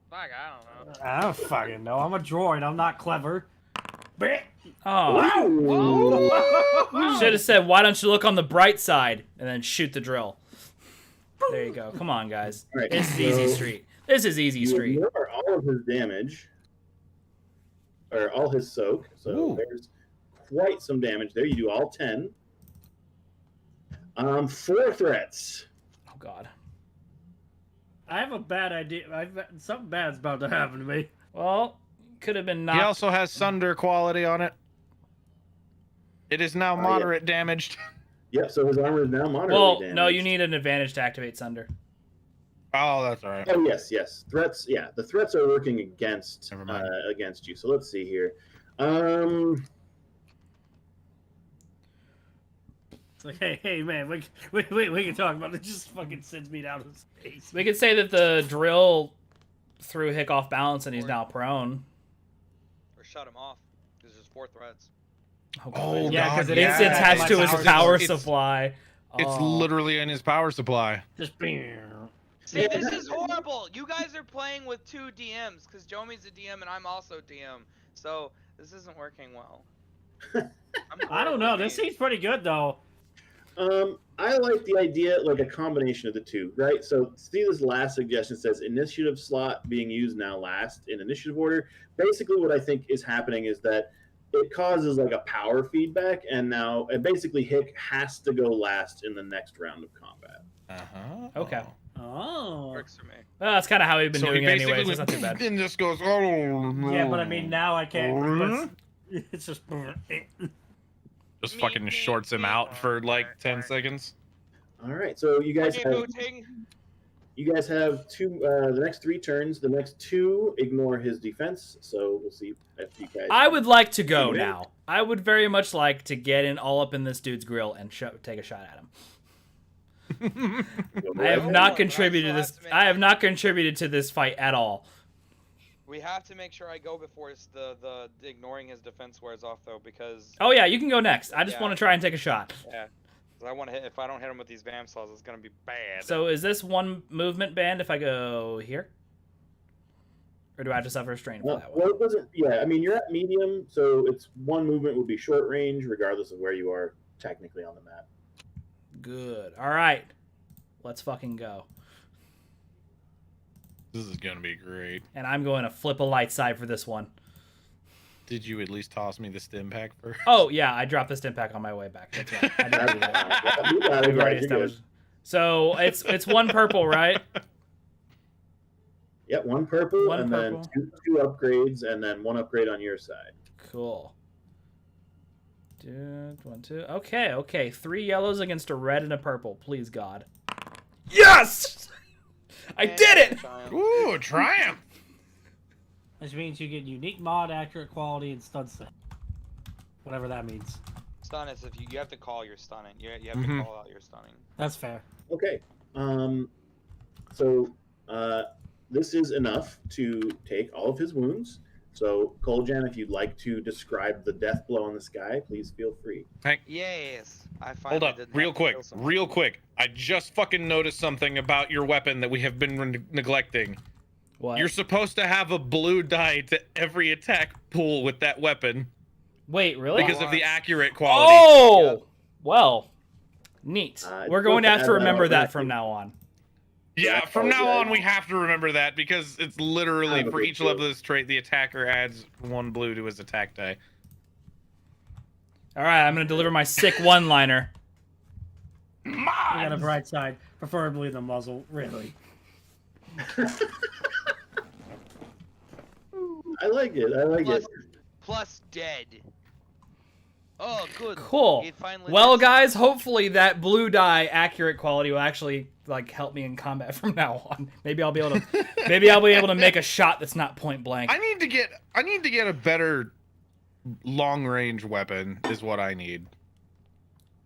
know. I don't fucking know. I'm a droid. I'm not clever. Oh, Ooh. should have said, why don't you look on the bright side and then shoot the drill. There you go. Come on, guys. All right, This is easy so street. This is easy You street. ignore all of his damage, or all his soak. So Ooh. there's quite some damage there. You do all 10. 4 threats. Oh God. I have a bad idea. Something bad's about to happen to me. Well, could have been He knocked. also has Sunder quality on it. It is now moderate damaged. Yep, so his armor is now moderately Well, damaged. no, you need an advantage to activate Sunder. Oh, that's all right. Oh yes. Threats. Yeah, the threats are working against Never mind. against you. So let's see here. It's like, hey, man, we can talk about it. It just fucking sends me down to space. We could say that the drill threw Hick off balance and he's now prone. Or shut him off. There's just 4 threats. Oh, Yeah, God, 'cause it It's is attached to his power power It's- supply. It's Oh. literally in his power supply. Just See, this is horrible. You guys are playing with 2 DMs because Jomi's a DM and I'm also DM. So this isn't working well. I don't know. This seems pretty good though. I like the idea, like a combination of the two, right? So see, this last suggestion says initiative slot being used now last in initiative order. Basically, what I think is happening is that it causes like a power feedback, and basically Hick has to go last in the next round of combat. Okay. Oh. Works for me. Well, that's kind of how we've been So doing he it basically anyway. So it's not too bad. and just goes, oh no. Yeah, but I mean now I can't. It's just. Just fucking shorts him out for like 10 seconds. All right, so you guys Okay, have booting. You guys have the next 3 turns. The next 2 ignore his defense. So we'll see if you guys. I would like to go now. I would very much like to get in all up in this dude's grill and take a shot at him. I have not contributed to this. I have not contributed to this fight at all. We have to make sure I go before the ignoring his defense wears off though, because Oh yeah, you can go next. I just want to try and take a shot. yeah, 'cause I want to hit. If I don't hit him with these Vam Saws, it's gonna be bad. So is this one movement band if I go here? Or do I have to suffer a strain for that one? Well, it doesn't. Yeah, I mean you're at medium, so it's 1 movement would be short range, regardless of where you are technically on the map. Good. All right. Let's fucking go. This is gonna be great. And I'm going to flip a light side for this one. Did you at least toss me the stim pack first? Oh yeah, I dropped the stim pack on my way back. That's right. I didn't do that. You got it, We've already guys, you're good. established. So it's 1 purple, right? Yep, 1 purple, 1 and purple. then two upgrades, and then 1 upgrade on your side. Cool. 1, 2. Okay. 3 yellows against a red and a purple. Please, God. Yes! I did it! Ooh, triumph! Which means you get unique mod, accurate quality, and stun set. Whatever that means. stun is if you have to call your stunning. You have Mhm. to call out your stunning. That's fair. Okay. So this is enough to take all of his wounds. So, Koljan, if you'd like to describe the death blow in the sky, please feel free. Yes, I finally Hold up, didn't real have to quick, kill someone. real quick. I just fucking noticed something about your weapon that we have been neglecting. What? You're supposed to have a blue die to every attack pool with that weapon Wait, really? because of the accurate quality. Oh! Well, neat. We're it's going to supposed have to to add remember that that from now on. Yeah, from now apologize. on we have to remember that because it's literally Have a for good each level clue. of this trait, the attacker adds 1 blue to his attack die. All right, I'm going to deliver my sick one-liner. We got a bright side, preferably the muzzle. Really. I like it. I like it. Plus dead. Oh, good. Cool. It finally Well, did guys, hopefully that blue die accurate quality will actually like help me in combat from now on. Maybe I'll be able to make a shot that's not point blank. I need to get a better long range weapon is what I need.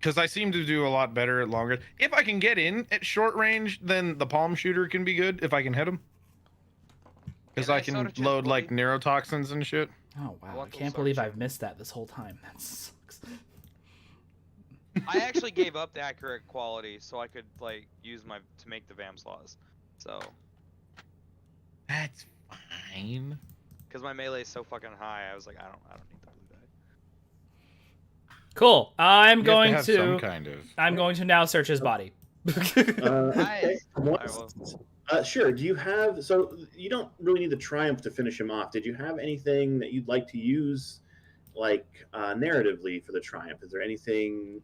Cuz I seem to do a lot better at longer. If I can get in at short range, then the palm shooter can be good if I can hit him. Cuz Yeah, I nice can soda chip, load buddy. like neurotoxins and shit. Oh wow, I want can't those believe archer. I've missed that this whole time. That sucks. I actually gave up the accurate quality so I could like use to make the Vam Slaws. So, That's fine. because my melee is so fucking high, I was like, I don't need the blue die. Cool. I'm You have going have to. some kind of. I'm going to now search his body. Okay. Nice. Once- sure. Do you have? So you don't really need the triumph to finish him off. Did you have anything that you'd like to use, like narratively, for the triumph? Is there anything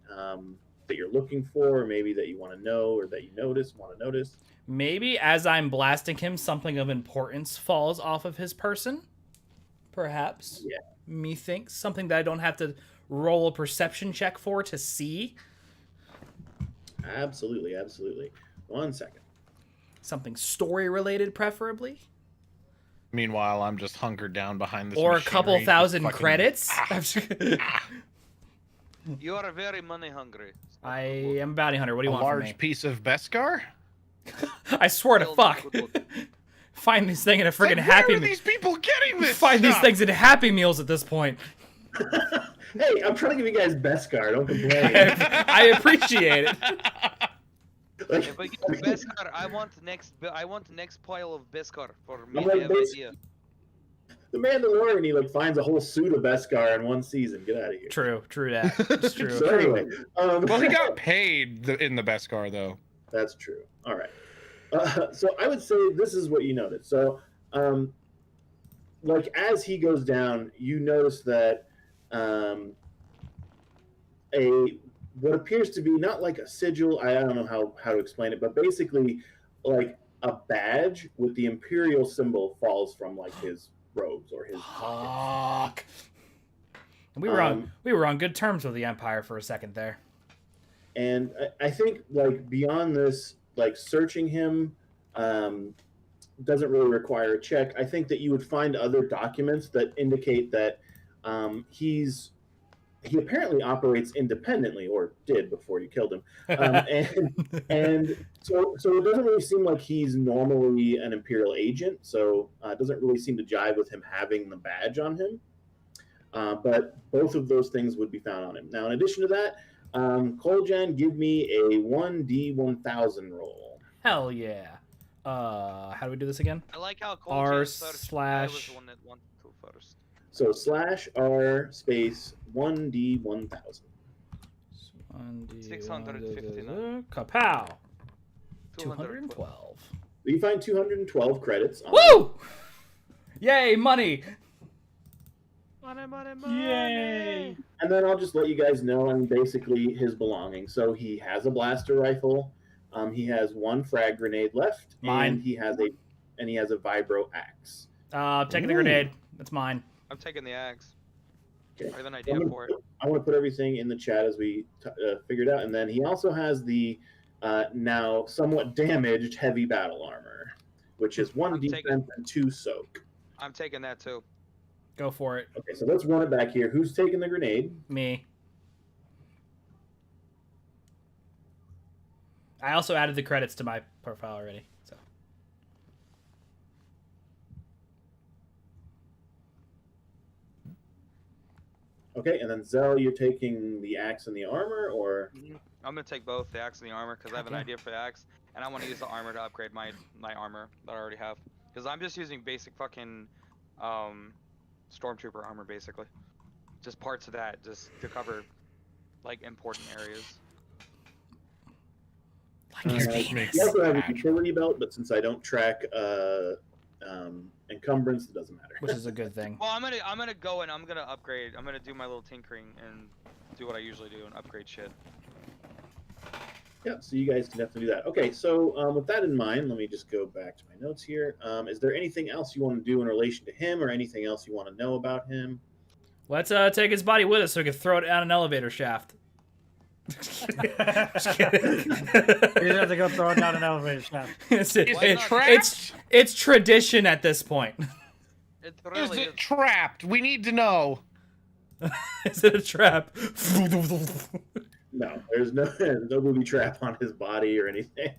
that you're looking for, or maybe that you want to know, or that you want to notice? Maybe as I'm blasting him, something of importance falls off of his person. Perhaps. Yeah. Methinks something that I don't have to roll a perception check for to see. Absolutely, absolutely. 1 second. Something story related, preferably. Meanwhile, I'm just hunkered down behind this Or a machinery, couple just thousand fucking- credits. You are very money hungry. I am a bounty hunter. What do A you want from me? large piece of Beskar? I swear to Still fuck. not good looking. Find these things in a It's like, friggin' where Happy are Meal. these people getting this Find these stuff? things in Happy Meals at this point. Hey, I'm trying to give you guys Beskar. Don't complain. I appreciate it. Like, If I get Beskar, I want the next pile of Beskar for me. I'm like I have this- idea. the Mandalorian, he like finds a whole suit of Beskar in one season. Get out of here. True that. It's true. So anyway, Well, he got paid in the Beskar, though. That's true. All right. So I would say this is what you notice. So, like as he goes down, you notice that what appears to be not like a sigil. I don't know how to explain it, but basically like a badge with the Imperial symbol falls from like his robes or his pockets. Fuck. We were on good terms with the Empire for a second there. And I think like beyond this, like searching him doesn't really require a check. I think that you would find other documents that indicate that he apparently operates independently, or did before you killed him. And so it doesn't really seem like he's normally an Imperial agent. So it doesn't really seem to jive with him having the badge on him. But both of those things would be found on him. Now, in addition to that, Koljan, give me a 1d1000 roll. Hell yeah. How do we do this again? I like how Cole R James first. I was slash- the one that wanted to first. So /R space 1d1000. 659. Kapow. 212. 212. You find 212 credits. On Woo! Yay, money! Yay! And then I'll just let you guys know, basically his belongings. So he has a blaster rifle. He has one frag grenade left. Mine. And he has a vibro axe. Taking the Ooh. grenade. That's mine. I'm taking the axe. Okay. I have an idea for it. I want to put everything in the chat as we figure it out. And then he also has the now somewhat damaged heavy battle armor, which is 1 defense and 2 soak. I'm taking that too. Go for it. Okay, so let's run it back here. Who's taking the grenade? Me. I also added the credits to my profile already. So Okay, and then Zell, you're taking the axe and the armor, or I'm gonna take both the axe and the armor because I have an idea for the axe, and I want to use the armor to upgrade my armor that I already have. Because I'm just using basic fucking stormtrooper armor basically, just parts of that just to cover like important areas. like his Makes penis. you also have a Magic. utility belt, but since I don't track encumbrance, it doesn't matter. Which is a good thing. Well, I'm gonna go and I'm gonna upgrade. I'm gonna do my little tinkering and do what I usually do and upgrade shit. Yeah, so you guys can definitely do that. Okay, so with that in mind, let me just go back to my notes here. Is there anything else you want to do in relation to him, or anything else you want to know about him? Let's take his body with us so we can throw it down an elevator shaft. Just kidding. You have to go throw it down an elevator shaft. it's, Is it it- trapped? it's tradition at this point. It Is really it is. trapped? We need to know. Is it a trap? No, there's no booby trap on his body or anything.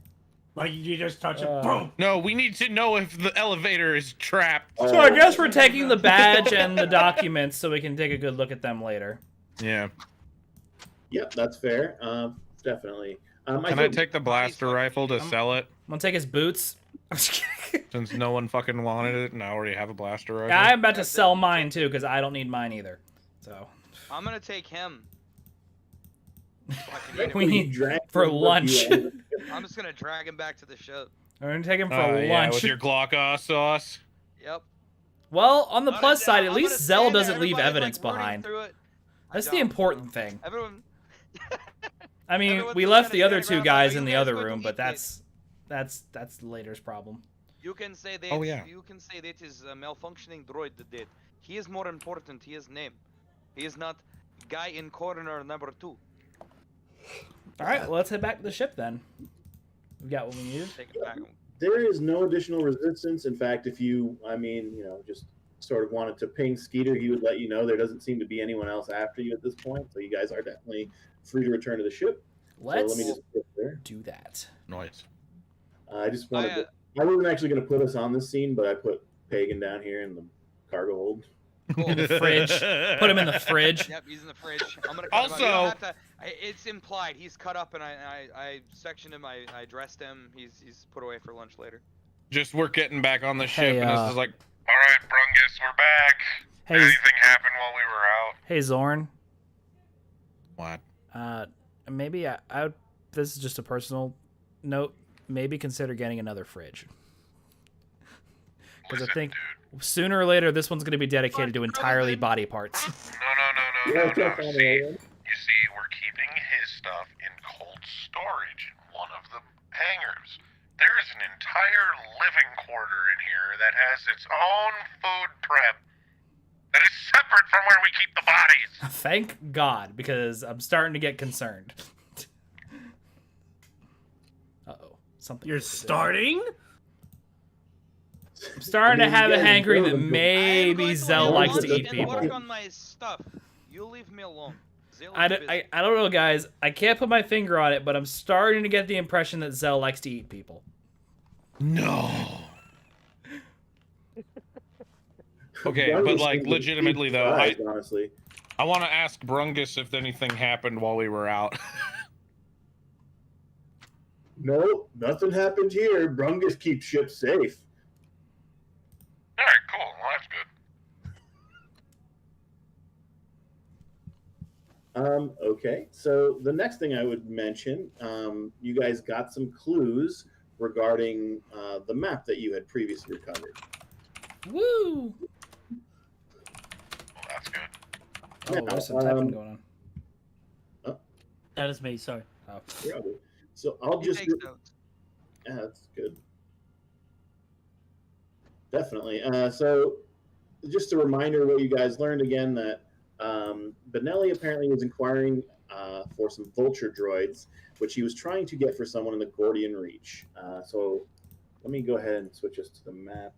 Like you just touch it, boom. No, we need to know if the elevator is trapped. So I guess we're taking the badge and the documents so we can take a good look at them later. Yeah. Yep, that's fair. Definitely. Can I take the blaster rifle to sell it? I'm gonna take his boots. I'm just kidding. Since no one fucking wanted it, and I already have a blaster rifle. Yeah, I'm about to sell mine too because I don't need mine either. So I'm gonna take him. we need for lunch. I'm just gonna drag him back to the ship. We're gonna take him for Yeah, lunch. with your Glock sauce. Yep. Well, on the I'm plus gonna- side, at I'm least gonna Zell stand there, doesn't leave everybody's, evidence like, running behind. through it. That's I the don't. important thing. Everyone. I mean, Everyone's we just left kinda the other standing two around guys like, in "Are the you guys other going to room, eat but this?" that's later's problem. You can say that. Oh, yeah. You can say that is a malfunctioning droid that did. He is more important. He is name. He is not guy in corner number 2. All right, well, let's head back to the ship then. We got what we needed. Take it back. There is no additional resistance. In fact, if you, just sort of wanted to ping Skeeter, he would let you know there doesn't seem to be anyone else after you at this point. So you guys are definitely free to return to the ship. Let's so let me just put there. do that. Nice. I just wanted I wasn't actually going to put us on this scene, but I put Pagan down here in the cargo hold. Cool. The fridge. Put him in the fridge. Yep, he's in the fridge. I'm gonna cut Also- him out. You don't have to, it's implied. He's cut up, and I sectioned him. I dressed him. He's put away for lunch later. Just we're getting back on the ship, Hey, and this is like, All right, Brungus, we're back. Hey, Anything happened while we were out? hey, Zorn. what? Maybe I would. This is just a personal note. Maybe consider getting another fridge. Because I Listen, think dude. sooner or later this one's going to be dedicated to entirely body parts. No. Yeah, it's not See, funny. you see, we're keeping his stuff in cold storage in one of the hangars. There is an entire living quarter in here that has its own food prep that is separate from where we keep the bodies. Thank God, because I'm starting to get concerned. Uh-oh. Something. You're starting? I'm starting to have a hankering that I am maybe going to Zell go likes on to eat and people. work on my stuff. You leave me alone. Zell I is don't, busy. I don't know, guys. I can't put my finger on it, but I'm starting to get the impression that Zell likes to eat people. No. Okay, Brungus but like seems to be legitimately though, surprised, honestly. I want to ask Brungus if anything happened while we were out. No, nothing happened here. Brungus keeps ship safe. All right, cool. Well, that's good. Okay, so the next thing I would mention, you guys got some clues regarding the map that you had previously recovered. Woo! Well, that's good. Oh, Now, there's some typing going on. That is me, sorry. Oh. Probably. So I'll He just. takes notes. Yeah, that's good. Definitely. So, just a reminder what you guys learned again that Benelli apparently was inquiring for some vulture droids, which he was trying to get for someone in the Gordian Reach. So, let me go ahead and switch us to the map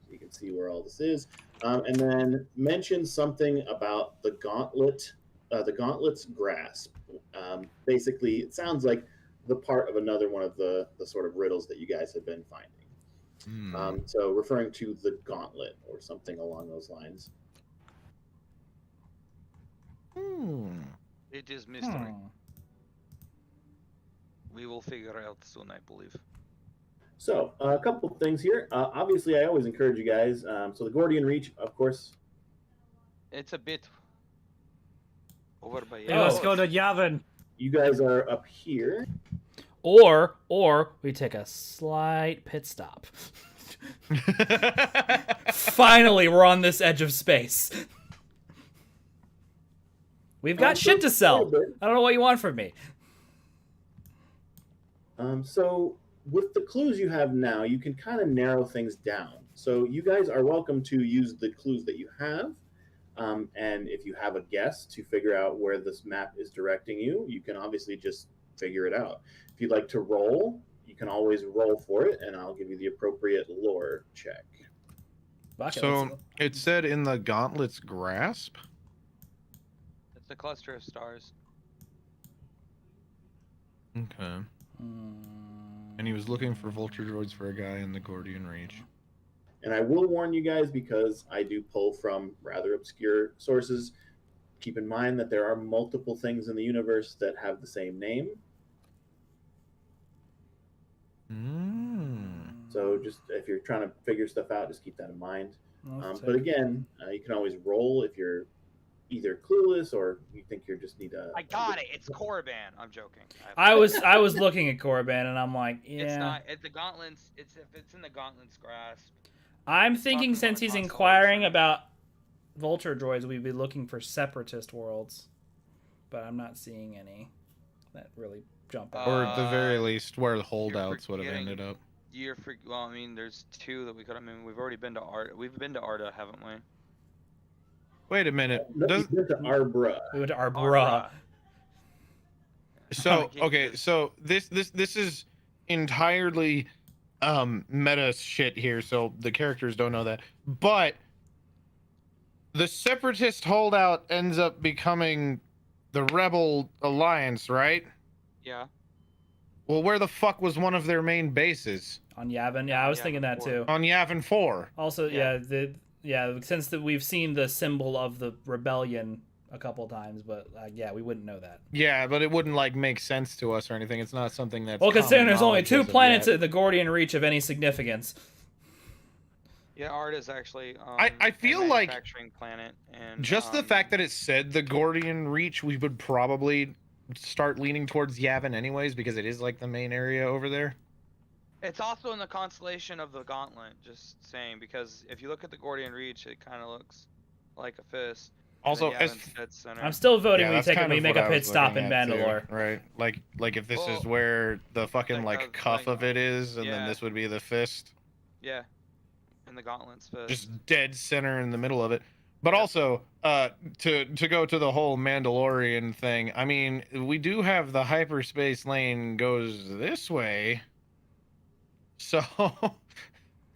so you can see where all this is. And then mention something about the gauntlet, the gauntlet's grasp. Basically, it sounds like the part of another one of the sort of riddles that you guys have been finding. So referring to the gauntlet or something along those lines. It is mystery. We will figure out soon, I believe. So a couple of things here. Obviously, I always encourage you guys. So the Gordian Reach, of course. It's a bit over by. Hey, let's go to Yavin. You guys are up here. Or we take a slight pit stop. Finally, we're on this edge of space. We've got shit to sell. I don't know what you want from me. So with the clues you have now, you can kind of narrow things down. So you guys are welcome to use the clues that you have. And if you have a guess to figure out where this map is directing you, you can obviously just figure it out. If you'd like to roll, you can always roll for it, and I'll give you the appropriate lore check. Okay, So it said in the gauntlet's grasp. It's a cluster of stars. Okay. And he was looking for vulture droids for a guy in the Gordian Reach. And I will warn you guys, because I do pull from rather obscure sources, keep in mind that there are multiple things in the universe that have the same name. So just if you're trying to figure stuff out, just keep that in mind. But again, you can always roll if you're either clueless or you think you just need a. I got it. It's Korriban. I'm joking. I was looking at Korriban and I'm like, yeah. It's not. It's the gauntlets. It's if it's in the gauntlet's grasp. I'm thinking Talking since about he's constellation. inquiring about vulture droids, we'd be looking for separatist worlds, but I'm not seeing any. that really jump out. Or at the very Uh, least, where the holdouts would have forgetting- ended up. Well, I mean, there's 2 that we could. I mean, we've already been to Art. We've been to Arda, haven't we? Wait a minute. No, Does you went to Arbra. We went to Arbra. Arbra. so Can't okay? use- So this is entirely meta shit here. So the characters don't know that, but the Separatist holdout ends up becoming the Rebel Alliance, right? Yeah. Well, where the fuck was one of their main bases? On Yavin. Yeah, I was Yavin thinking that 4. too. On Yavin 4. Also, Yeah. since we've seen the symbol of the rebellion a couple times, but yeah, we wouldn't know that. Yeah, but it wouldn't like make sense to us or anything. It's not something that's Well, considering common there's only knowledge 2 as of planets yet. in the Gordian Reach of any significance. Yeah, Arda's actually. I a feel like manufacturing planet, and Just the fact that it said the Gordian Reach, we would probably start leaning towards Yavin anyways, because it is like the main area over there. it's also in the constellation of the Gauntlet. Just saying, because if you look at the Gordian Reach, it kind of looks like a fist. and Also, then as Yavin's dead center. I'm still voting yeah, we that's take kind we of make what a I pit was stop in looking at, too, Mandalore. right? Like if this is Well, where the fucking like, like cuff of it is, and then yeah. this would be the fist, Yeah. In the Gauntlet's fist. just dead center in the middle of it. But Yep. also, to go to the whole Mandalorian thing, I mean, we do have the hyperspace lane goes this way, so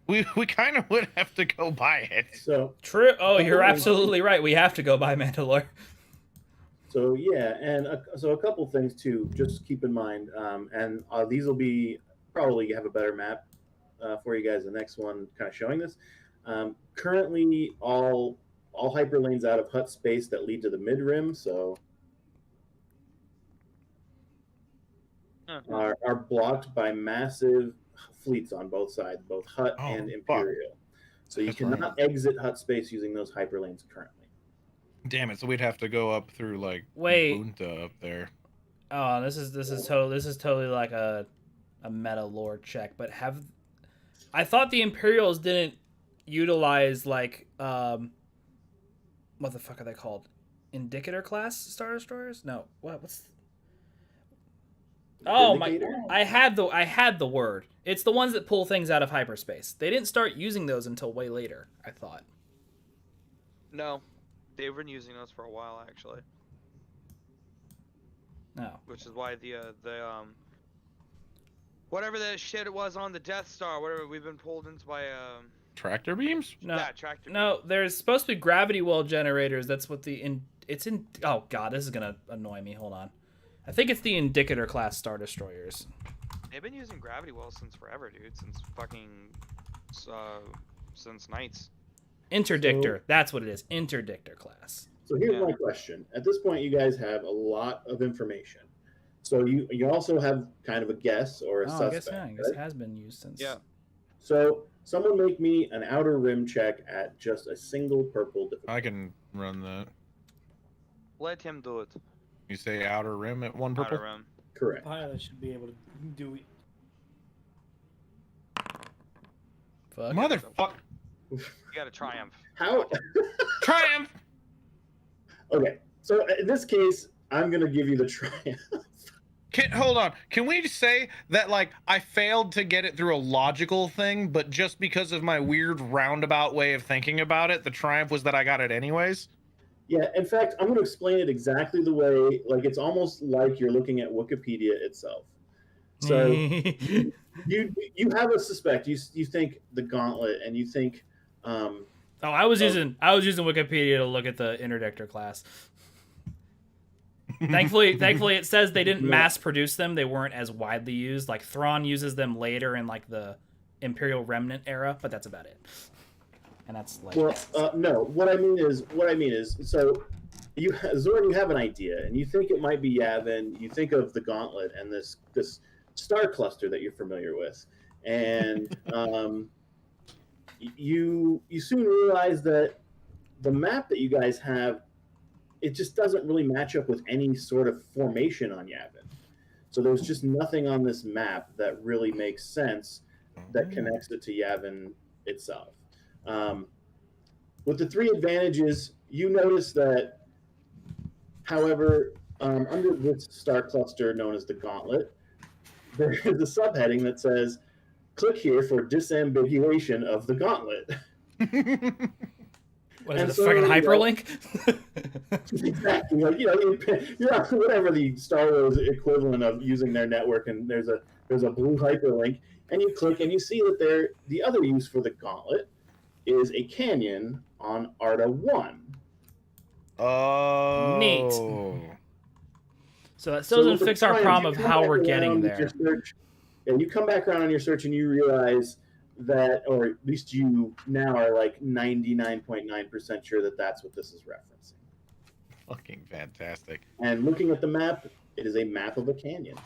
we kind of would have to go by it. So True. Oh, you're absolutely right. We have to go by Mandalore. So yeah, and so a couple things too. Just keep in mind, and these will be probably have a better map for you guys. The next one, kind of showing this. Currently, all hyperlanes out of hut space that lead to the mid rim, so are blocked by massive fleets on both sides, both hut Oh, and fuck. Imperial. So you That's cannot right. exit hut space using those hyperlanes currently. Damn it! So we'd have to go up through like Wait. Bunta up there. Oh, this is totally like a meta lore check. But I thought the Imperials didn't utilize like what the fuck are they called? Indicator class Star Destroyers? No, what's? Oh my! Vindicator? I had the word. It's the ones that pull things out of hyperspace. They didn't start using those until way later, I thought. No. They've been using those for a while, actually. No. Which is why the whatever that shit it was on the Death Star, whatever, we've been pulled into by Tractor beams? No. yeah, tractor. No, there's supposed to be gravity well generators. That's what oh god, this is gonna annoy me. Hold on. I think it's the Indicator class Star Destroyers. They've been using gravity wells since forever, dude. Since fucking since Knights. Interdictor. That's what it is. Interdictor class. So here's Yeah. my question. At this point, you guys have a lot of information. So you also have kind of a guess or a Oh, I suspect. guess yeah. I guess right? it has been used since. Yeah. So someone make me an outer rim check at just a single purple difficulty. I can run that. Let him do it. You say outer rim at 1 purple? Outer rim. Correct. Pilot should be able to do it. Fuck. Motherfuck. You got a triumph. How? Triumph! Okay. So in this case, I'm gonna give you the triumph. Hold on. Can we just say that, like, I failed to get it through a logical thing, but just because of my weird roundabout way of thinking about it, the triumph was that I got it anyways? Yeah. In fact, I'm gonna explain it exactly the way. Like it's almost like you're looking at Wikipedia itself. So you have a suspect. You think the Gauntlet, and you think. I was using Wikipedia to look at the Interdictor class. Thankfully, it says they didn't mass produce them. They weren't as widely used. Like Thrawn uses them later in like the Imperial Remnant era, but that's about it. And that's like Well, no. What I mean is, so Zorn, you have an idea, and you think it might be Yavin. You think of the Gauntlet and this star cluster that you're familiar with, and you soon realize that the map that you guys have, it just doesn't really match up with any sort of formation on Yavin. So there's just nothing on this map that really makes sense that connects it to Yavin itself. With the 3 advantages, you notice that, however, under this star cluster known as the Gauntlet, there is a subheading that says, "Click here for disambiguation of the Gauntlet." What is And it, a so, fucking you know, hyperlink? Exactly. Like, you're on whatever the Star Wars equivalent of using their network, and there's a blue hyperlink, and you click and you see that the other use for the Gauntlet is a canyon on Arda 1. Oh. Neat. So that still doesn't over fix our time, problem you of come how back we're around getting with your there. search, and you come back around on your search and you realize that, or at least you now are like 99.9% sure that that's what this is referencing. Fucking fantastic. And looking at the map, it is a map of a canyon.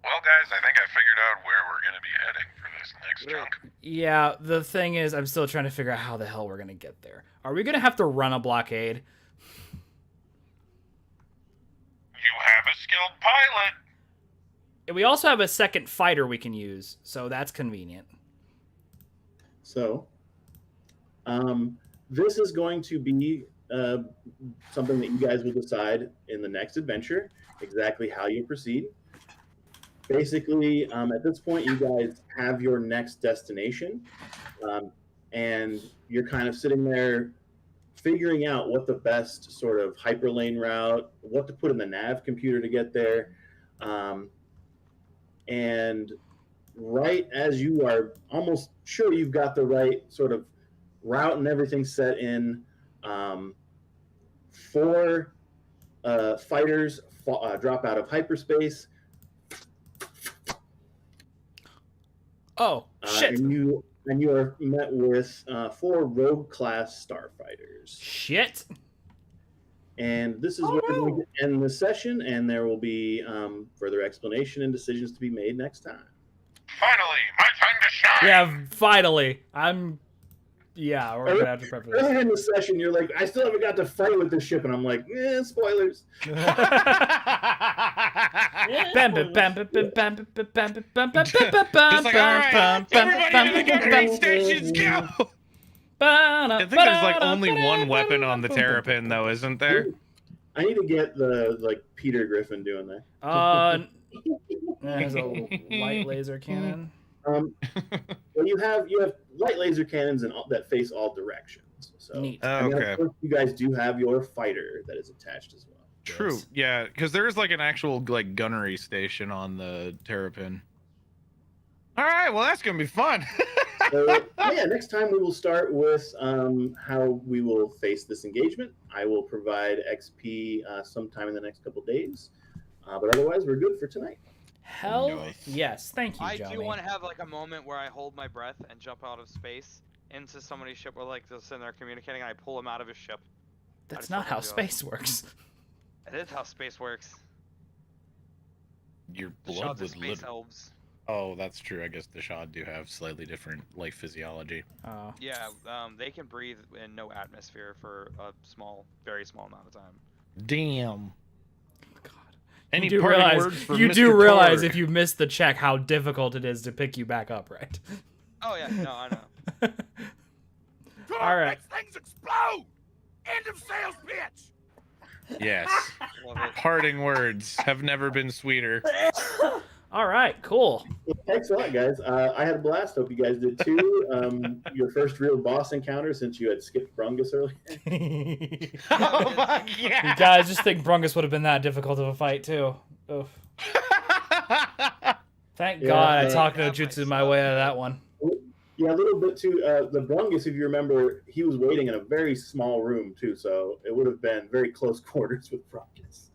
Well, guys, I think I figured out where we're going to be heading for this next chunk. Yeah, the thing is, I'm still trying to figure out how the hell we're going to get there. Are we going to have to run a blockade? You have a skilled pilot. And we also have a second fighter we can use, so that's convenient. So, this is going to be something that you guys will decide in the next adventure, exactly how you proceed. Basically, at this point, you guys have your next destination, and you're kind of sitting there figuring out what the best sort of hyperlane route, what to put in the nav computer to get there. And right as you are almost sure you've got the right sort of route and everything set in, 4 fighters drop out of hyperspace. Oh, shit. And you are met with 4 rogue class starfighters. Shit. And this is where we're going to end the session, and there will be further explanation and decisions to be made next time. Finally, my time to shine. Yeah, finally. Yeah, we're going to have to prep for this. Earlier in the session, you're like, I still haven't got to fight with this ship, and I'm like, spoilers. Bam, bam, bam, bam, bam, bam, bam, bam, bam, bam, bam, Just like, all right, everybody to the gathering stations, go! I think there's like only one weapon on the Terrapin, though, isn't there? I need to get the Peter Griffin doing that. It has a light laser cannon. Well, you have light laser cannons that face all directions. So, Neat. and then, Okay. of course, you guys do have your fighter that is attached as well. True. Yeah, because there is like an actual like gunnery station on the Terrapin. All right. Well, that's gonna be fun. So, yeah, next time we will start with how we will face this engagement. I will provide XP sometime in the next couple days, but otherwise we're good for tonight. Hell Nice. yes. Thank you, I Johnny. do want to have like a moment where I hold my breath and jump out of space into somebody's ship, where like they're sitting there communicating, and I pull him out of his ship. That's just not wanna how do it. space works. It is how space works. Your The blood shots of would space lit. elves. Oh, that's true. I guess the Shad do have slightly different life physiology. Oh. Yeah, they can breathe in no atmosphere for a very small amount of time. Damn. God. Any You do parting realize, words for you Mr. do realize Torg? if you miss the check how difficult it is to pick you back up, right? Oh yeah, no, I know. All right. Things explode! End of sales pitch! Yes. Love it. Parting words have never been sweeter. All right, cool. Well, thanks a lot, guys. I had a blast. Hope you guys did too. Your first real boss encounter since you had skipped Brungus earlier. Oh, fuck You yeah. guys just think Brungus would have been that difficult of a fight too. Oof. Thank Yeah, God I I talked got no jutsu myself. my way out of that one. Yeah, a little bit too. The Brungus, if you remember, he was waiting in a very small room too, so it would have been very close quarters with Brungus.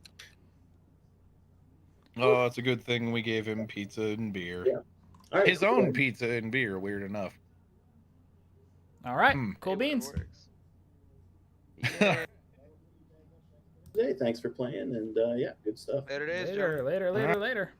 Oh, it's a good thing we gave him pizza and beer. Yeah. All right, His cool. own pizza and beer, weird enough. All right, Hmm. cool It really beans. works. Yeah, Hey, thanks for playing, and yeah, good stuff. there it is. Joe. Later, later, later, later.